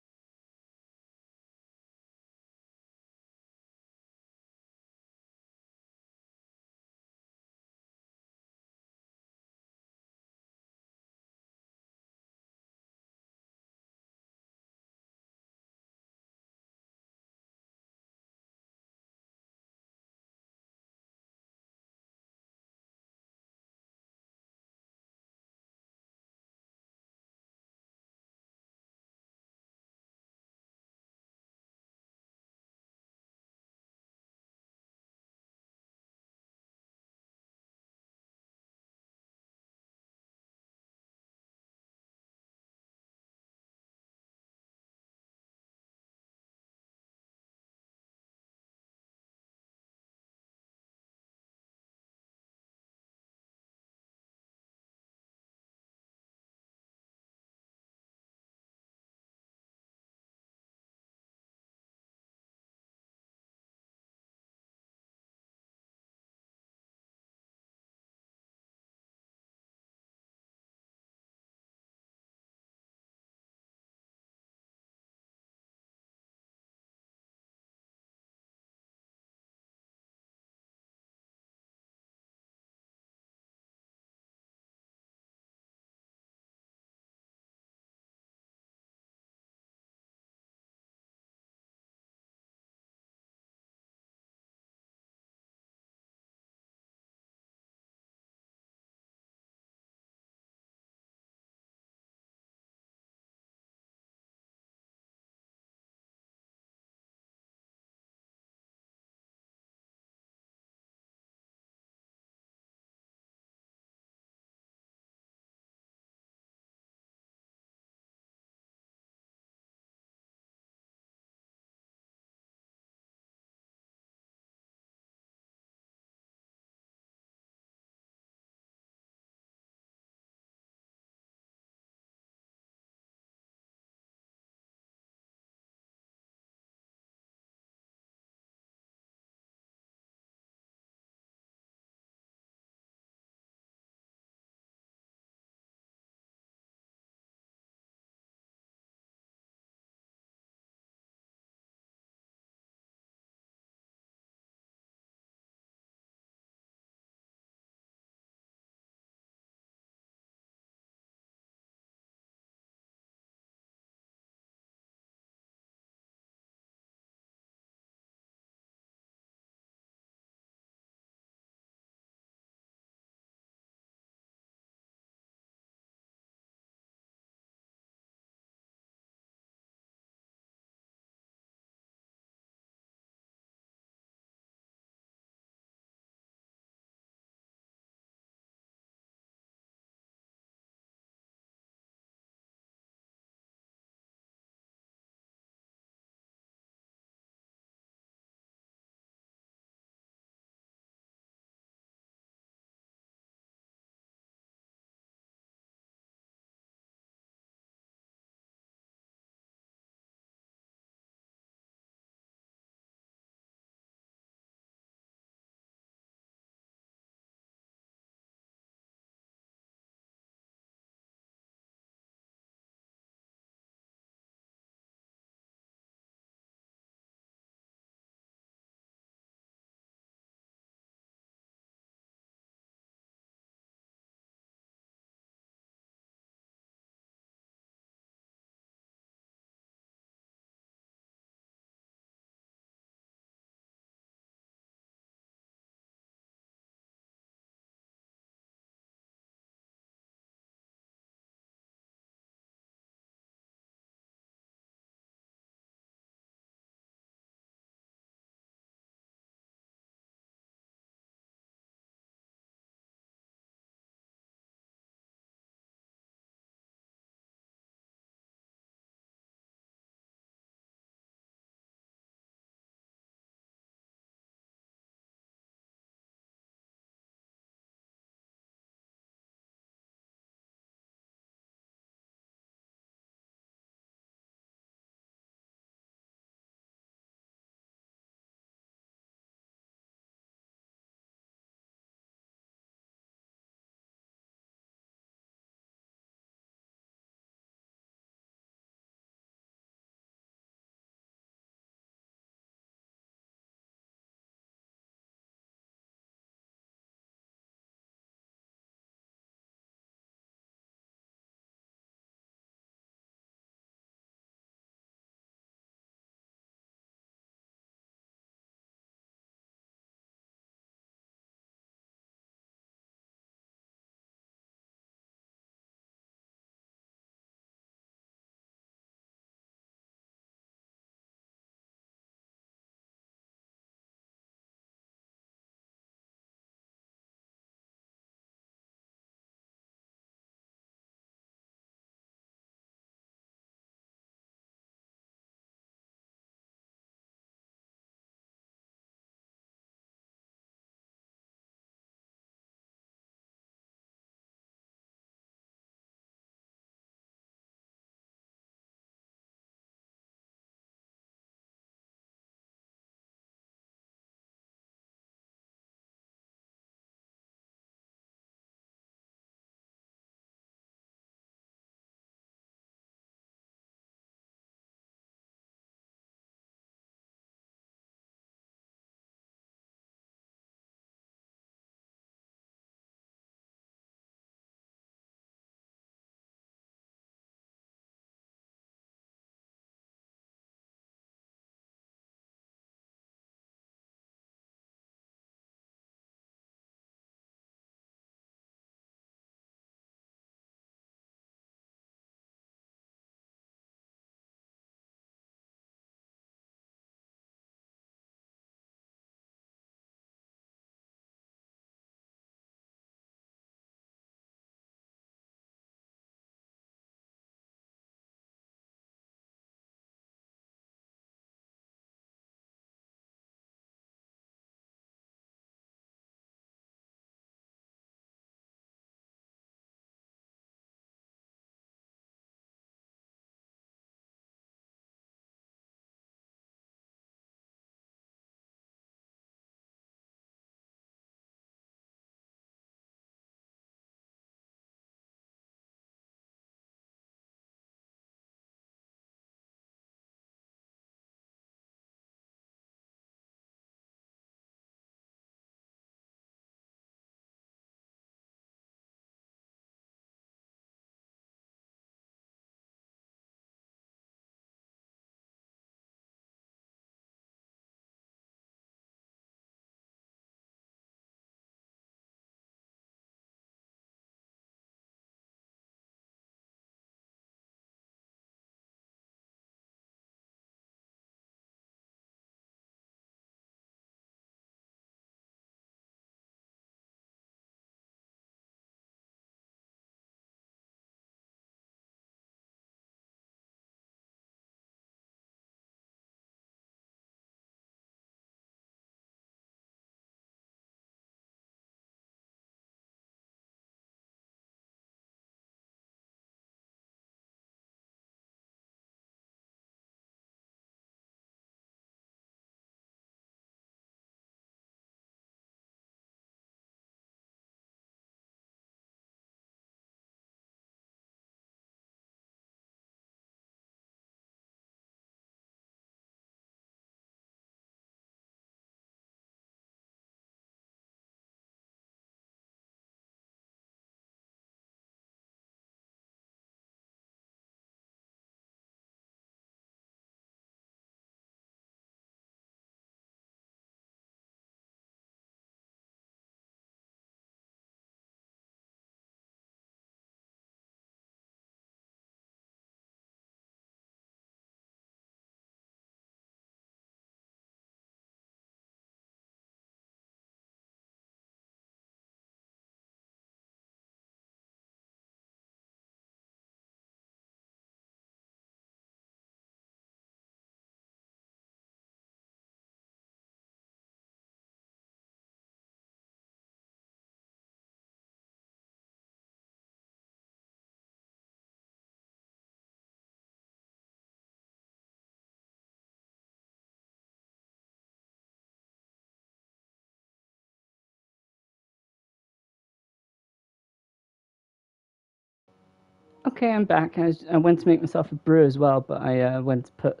Okay, I'm back. I went to make myself a brew as well, but I went to put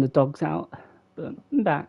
the dogs out. But I'm back.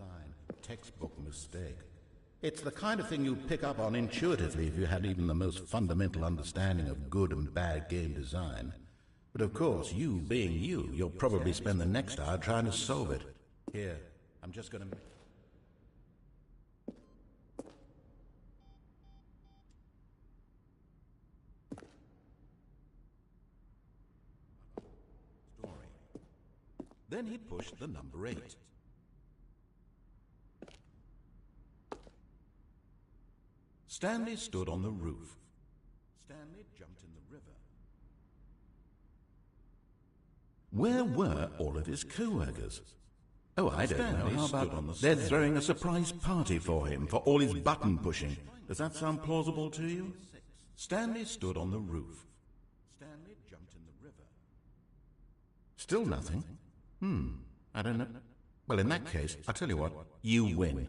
design. Textbook mistake. It's the kind of thing you'd pick up on intuitively if you had even the most fundamental understanding of good and bad game design. But of course, you being you, you'll probably spend the next hour trying to solve it. Here, I'm just gonna... Story. Then he pushed the number 8. Stanley stood on the roof. Stanley jumped in the river. Where were all of his co-workers? Oh, I don't know. How about they're throwing a surprise party for him for all his button pushing? Does that sound plausible to you? Stanley stood on the roof. Stanley jumped in the river. Still nothing? I don't know. Well, in that case, I'll tell you what. You win.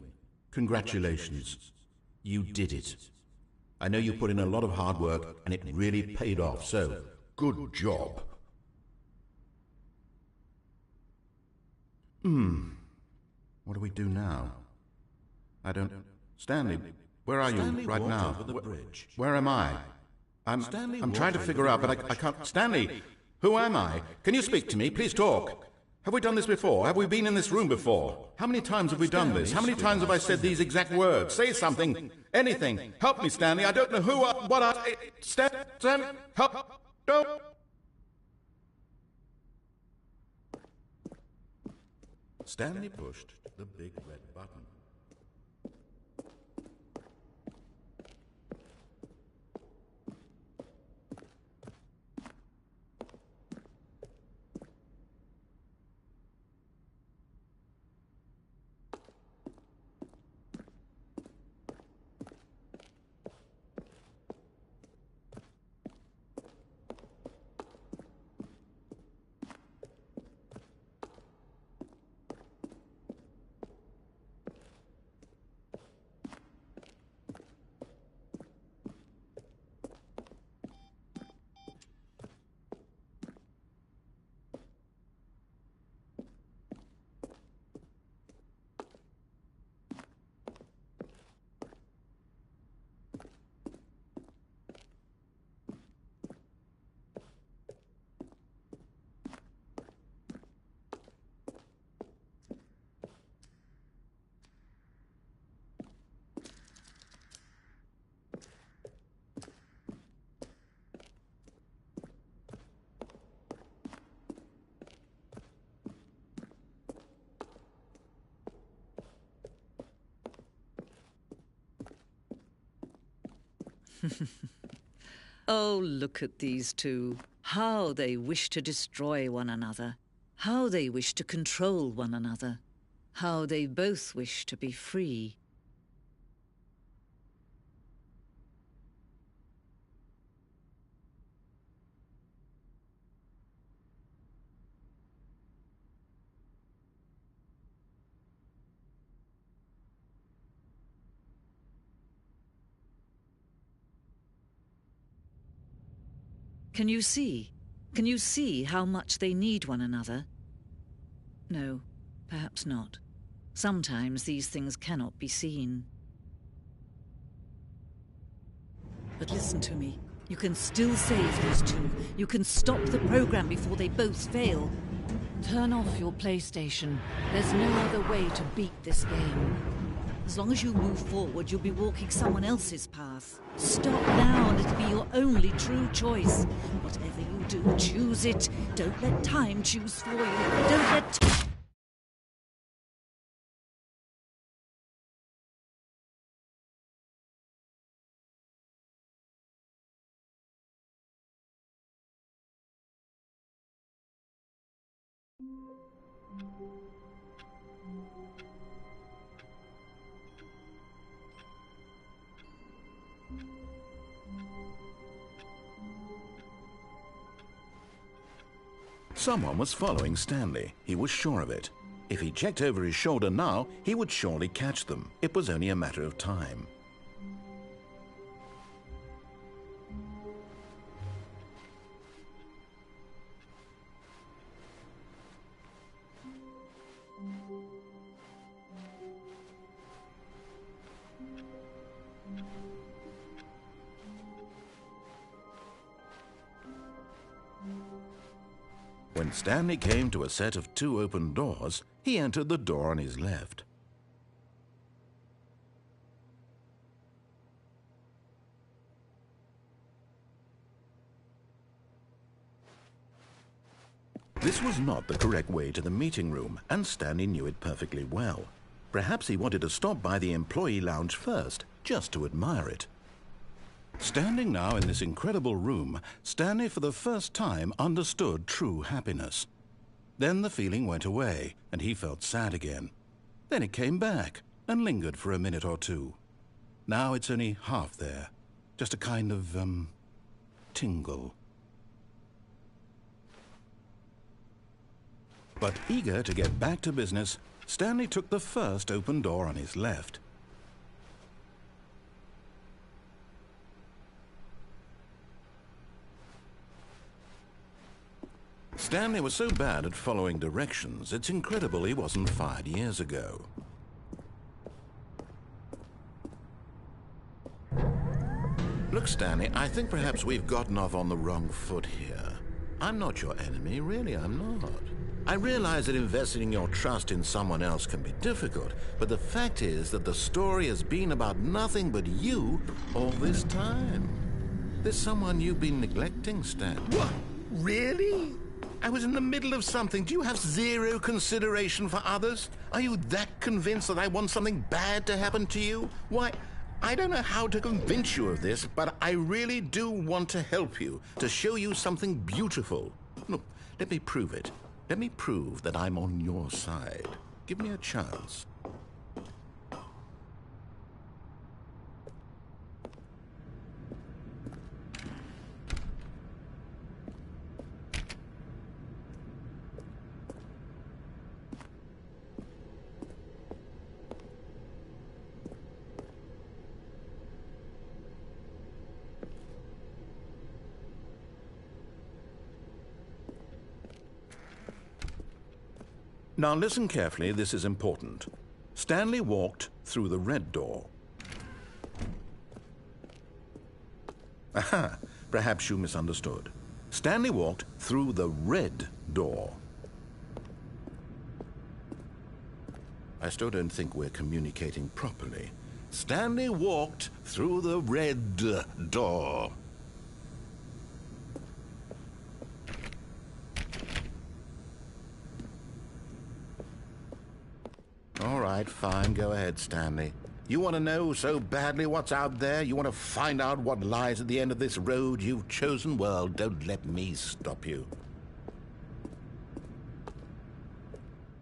Congratulations. You did it. I know you put in a lot of hard work, and it really paid off, so good job. What do we do now? I don't... Stanley, where are you right now? Where am I? I'm trying to figure out, but I can't... Stanley, who am I? Can you speak to me? Please talk. Have we done this before? Have we been in this room before? How many times have we done this? How many times have I said these exact words? Say something. Anything. Help me, Stanley. I don't know who I... What I... Stan... Help... Don't... Stanley pushed the big red button. Oh, look at these two. How they wish to destroy one another. How they wish to control one another. How they both wish to be free. Can you see? Can you see how much they need one another? No, perhaps not. Sometimes these things cannot be seen. But listen to me. You can still save these two. You can stop the program before they both fail. Turn off your PlayStation. There's no other way to beat this game. As long as you move forward, you'll be walking someone else's path. Stop now and it'll be your only true choice. Whatever you do, choose it. Don't let time choose for you. Don't let... Someone was following Stanley. He was sure of it. If he checked over his shoulder now, he would surely catch them. It was only a matter of time. When Stanley came to a set of 2 open doors, he entered the door on his left. This was not the correct way to the meeting room, and Stanley knew it perfectly well. Perhaps he wanted to stop by the employee lounge first, just to admire it. Standing now in this incredible room, Stanley for the first time understood true happiness. Then the feeling went away, and he felt sad again. Then it came back, and lingered for a minute or two. Now it's only half there, just a kind of, tingle. But eager to get back to business, Stanley took the first open door on his left. Stanley was so bad at following directions, it's incredible he wasn't fired years ago. Look, Stanley, I think perhaps we've gotten off on the wrong foot here. I'm not your enemy, really, I'm not. I realize that investing your trust in someone else can be difficult, but the fact is that the story has been about nothing but you all this time. There's someone you've been neglecting, Stanley. What? Really? I was in the middle of something. Do you have zero consideration for others? Are you that convinced that I want something bad to happen to you? Why, I don't know how to convince you of this, but I really do want to help you, to show you something beautiful. Look, let me prove it. Let me prove that I'm on your side. Give me a chance. Now listen carefully, this is important. Stanley walked through the red door. Aha, perhaps you misunderstood. Stanley walked through the red door. I still don't think we're communicating properly. Stanley walked through the red door. All right, fine. Go ahead, Stanley. You want to know so badly what's out there? You want to find out what lies at the end of this road you've chosen? Well, don't let me stop you.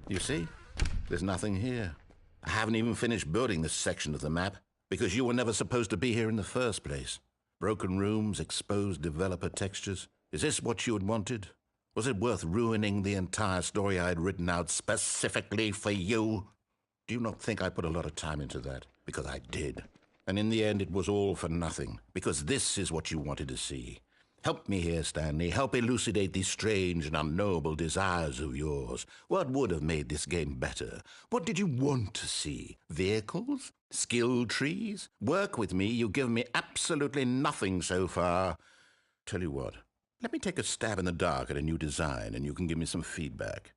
You see? There's nothing here. I haven't even finished building this section of the map, because you were never supposed to be here in the first place. Broken rooms, exposed developer textures. Is this what you had wanted? Was it worth ruining the entire story I had written out specifically for you? Do you not think I put a lot of time into that? Because I did. And in the end, it was all for nothing, because this is what you wanted to see. Help me here, Stanley. Help elucidate these strange and unknowable desires of yours. What would have made this game better? What did you want to see? Vehicles? Skill trees? Work with me. You've given me absolutely nothing so far. Tell you what, let me take a stab in the dark at a new design, and you can give me some feedback.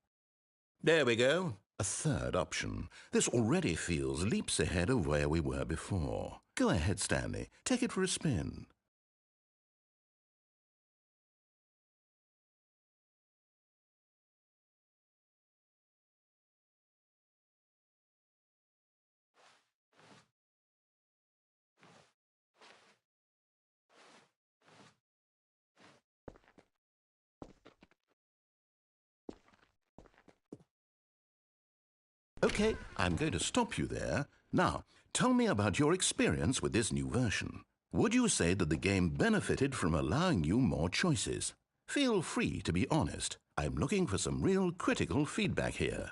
There we go. A third option. This already feels leaps ahead of where we were before. Go ahead, Stanley. Take it for a spin. Okay, I'm going to stop you there. Now, tell me about your experience with this new version. Would you say that the game benefited from allowing you more choices? Feel free to be honest. I'm looking for some real critical feedback here.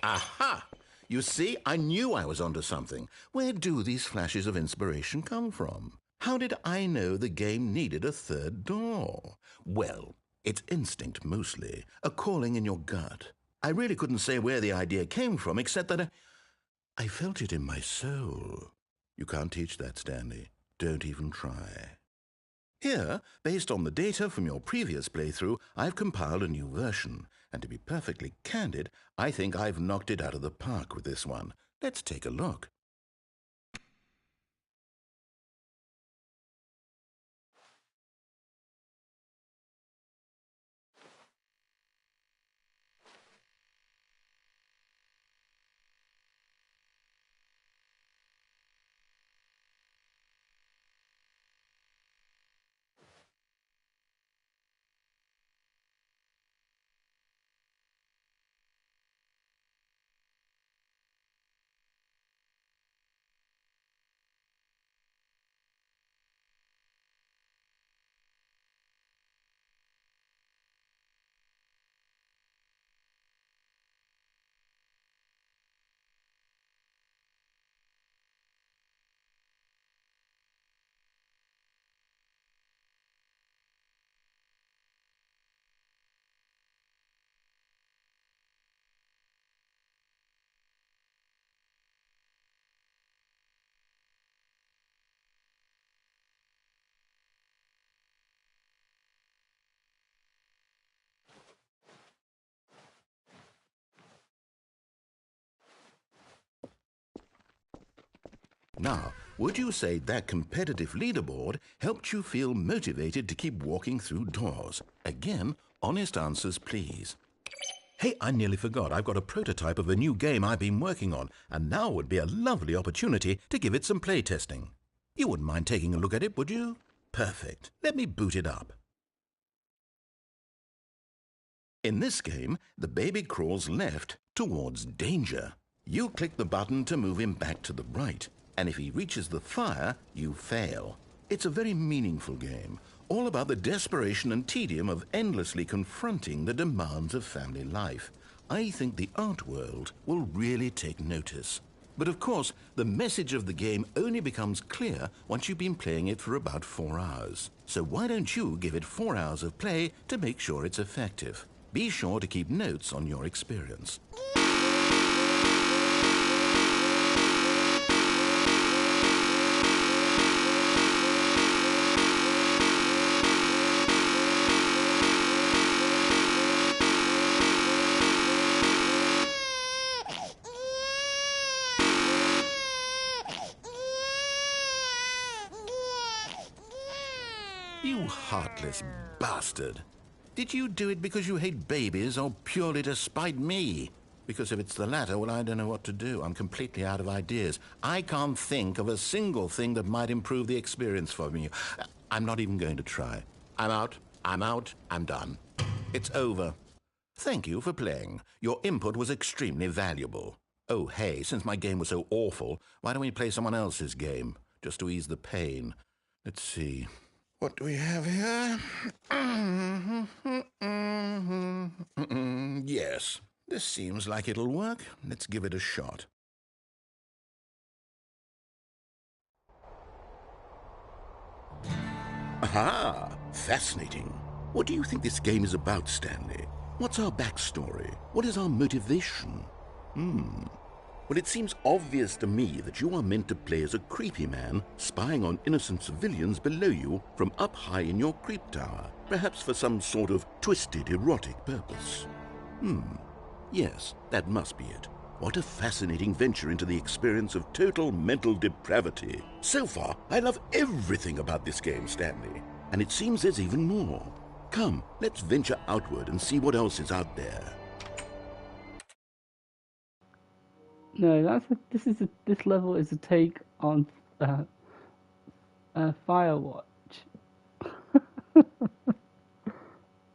Aha! You see, I knew I was onto something. Where do these flashes of inspiration come from? How did I know the game needed a third door? Well, it's instinct mostly, a calling in your gut. I really couldn't say where the idea came from, except that I felt it in my soul. You can't teach that, Stanley. Don't even try. Here, based on the data from your previous playthrough, I've compiled a new version. And to be perfectly candid, I think I've knocked it out of the park with this one. Let's take a look. Now, would you say that competitive leaderboard helped you feel motivated to keep walking through doors? Again, honest answers, please. Hey, I nearly forgot. I've got a prototype of a new game I've been working on, and now would be a lovely opportunity to give it some playtesting. You wouldn't mind taking a look at it, would you? Perfect. Let me boot it up. In this game, the baby crawls left towards danger. You click the button to move him back to the right, and if he reaches the fire, you fail. It's a very meaningful game, all about the desperation and tedium of endlessly confronting the demands of family life. I think the art world will really take notice. But of course, the message of the game only becomes clear once you've been playing it for about 4 hours. So why don't you give it 4 hours of play to make sure it's effective? Be sure to keep notes on your experience. You heartless bastard. Did you do it because you hate babies or purely to spite me? Because if it's the latter, well, I don't know what to do. I'm completely out of ideas. I can't think of a single thing that might improve the experience for me. I'm not even going to try. I'm out, I'm done. It's over. Thank you for playing. Your input was extremely valuable. Oh, hey, since my game was so awful, why don't we play someone else's game? Just to ease the pain. Let's see. What do we have here? Yes, this seems like it'll work. Let's give it a shot. Aha! Fascinating. What do you think this game is about, Stanley? What's our backstory? What is our motivation? Well, it seems obvious to me that you are meant to play as a creepy man spying on innocent civilians below you from up high in your creep tower, perhaps for some sort of twisted erotic purpose. Yes, that must be it. What a fascinating venture into the experience of total mental depravity. So far, I love everything about this game, Stanley, and it seems there's even more. Come, let's venture outward and see what else is out there. No, this level is a take on Firewatch.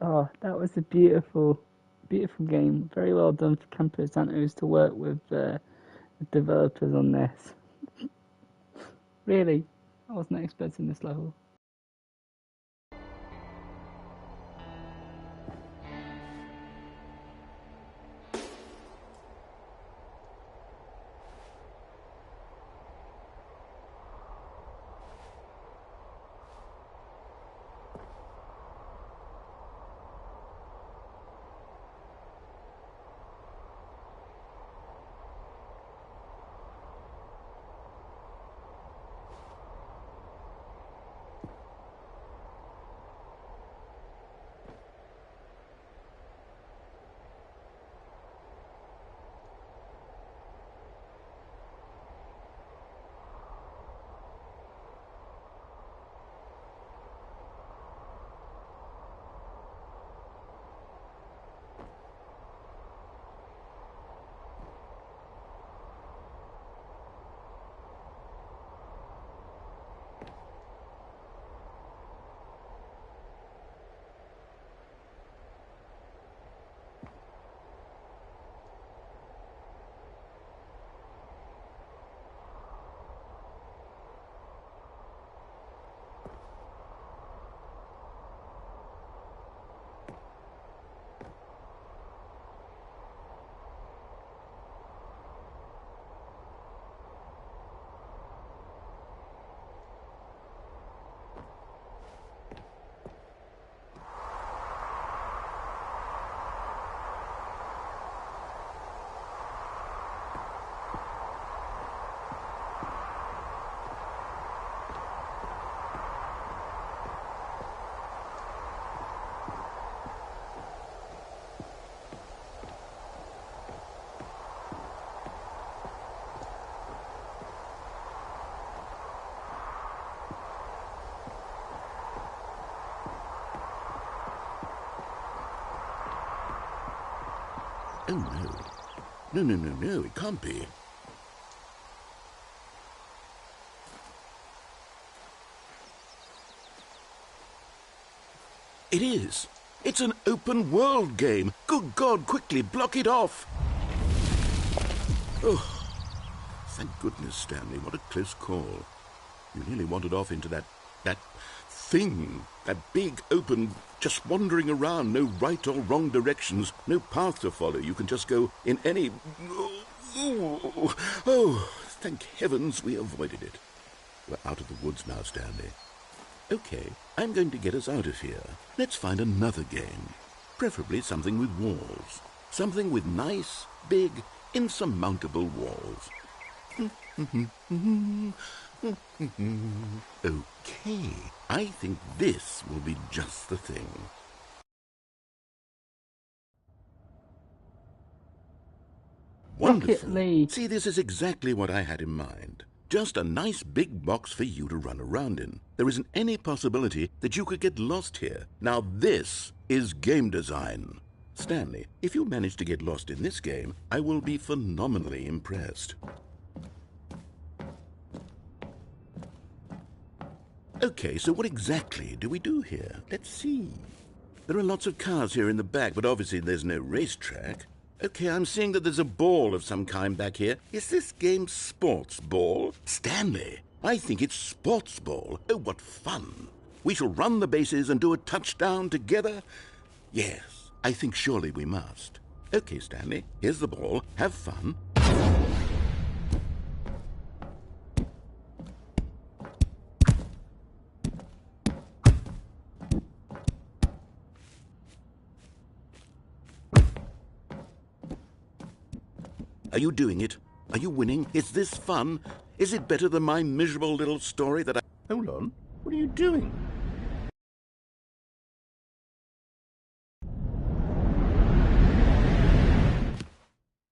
Oh, that was a beautiful game. Very well done for Campo Santos to work with the developers on this. Really, I wasn't expecting this level. Oh, no. No, no, no, no, it can't be. It is. It's an open world game. Good God, quickly, block it off. Oh, thank goodness, Stanley. What a close call. You nearly wandered off into that thing. That big, open, just wandering around. No right or wrong directions. No path to follow. You can just go in any... Oh, thank heavens we avoided it. We're out of the woods now, Stanley. Okay, I'm going to get us out of here. Let's find another game. Preferably something with walls. Something with nice, big, insurmountable walls. Okay, I think this will be just the thing. Wonderful. Rocket League. See, this is exactly what I had in mind. Just a nice big box for you to run around in. There isn't any possibility that you could get lost here. Now this is game design. Stanley, if you manage to get lost in this game, I will be phenomenally impressed. Okay, so what exactly do we do here? Let's see. There are lots of cars here in the back, but obviously there's no racetrack. Okay, I'm seeing that there's a ball of some kind back here. Is this game sports ball? Stanley, I think it's sports ball. Oh, what fun. We shall run the bases and do a touchdown together? Yes, I think surely we must. Okay, Stanley, here's the ball. Have fun. Are you doing it? Are you winning? Is this fun? Is it better than my miserable little story that I... Hold on. What are you doing?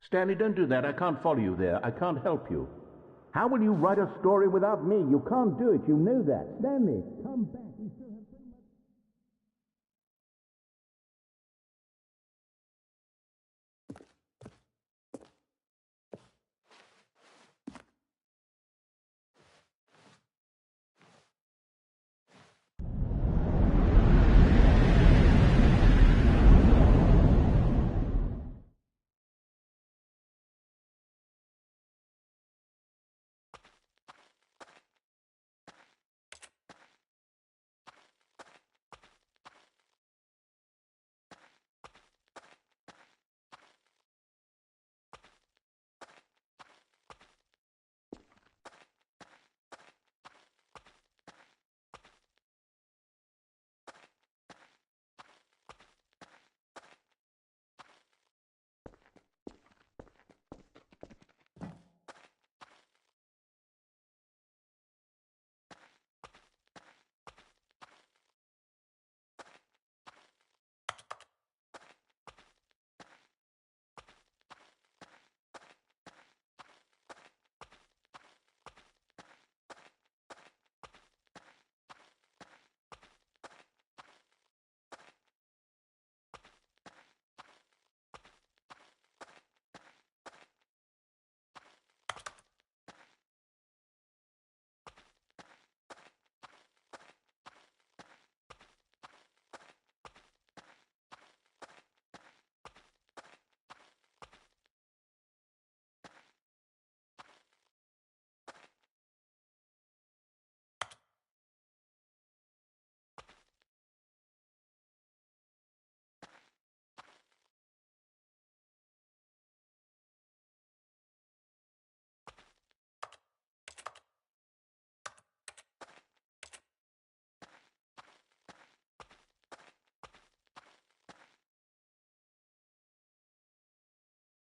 Stanley, don't do that. I can't follow you there. I can't help you. How will you write a story without me? You can't do it. You know that. Stanley, come back. We still have so much...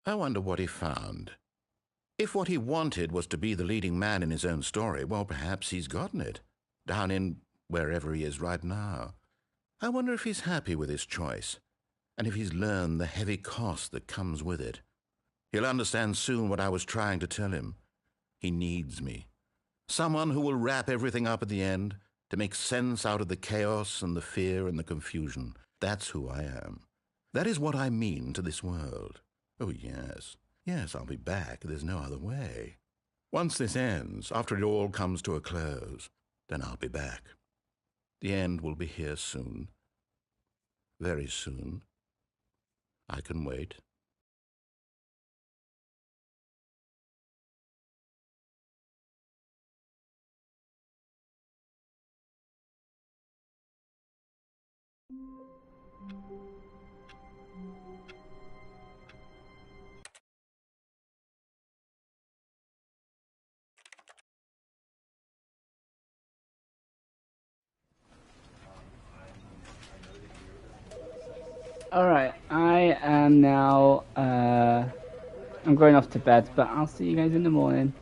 I wonder what he found. If what he wanted was to be the leading man in his own story, well, perhaps he's gotten it, down in wherever he is right now. I wonder if he's happy with his choice, and if he's learned the heavy cost that comes with it. He'll understand soon what I was trying to tell him. He needs me. Someone who will wrap everything up at the end, to make sense out of the chaos and the fear and the confusion. That's who I am. That is what I mean to this world. Oh, yes. Yes, I'll be back. There's no other way. Once this ends, after it all comes to a close, then I'll be back. The end will be here soon. Very soon. I can wait. Alright, I am now, I'm going off to bed, but I'll see you guys in the morning.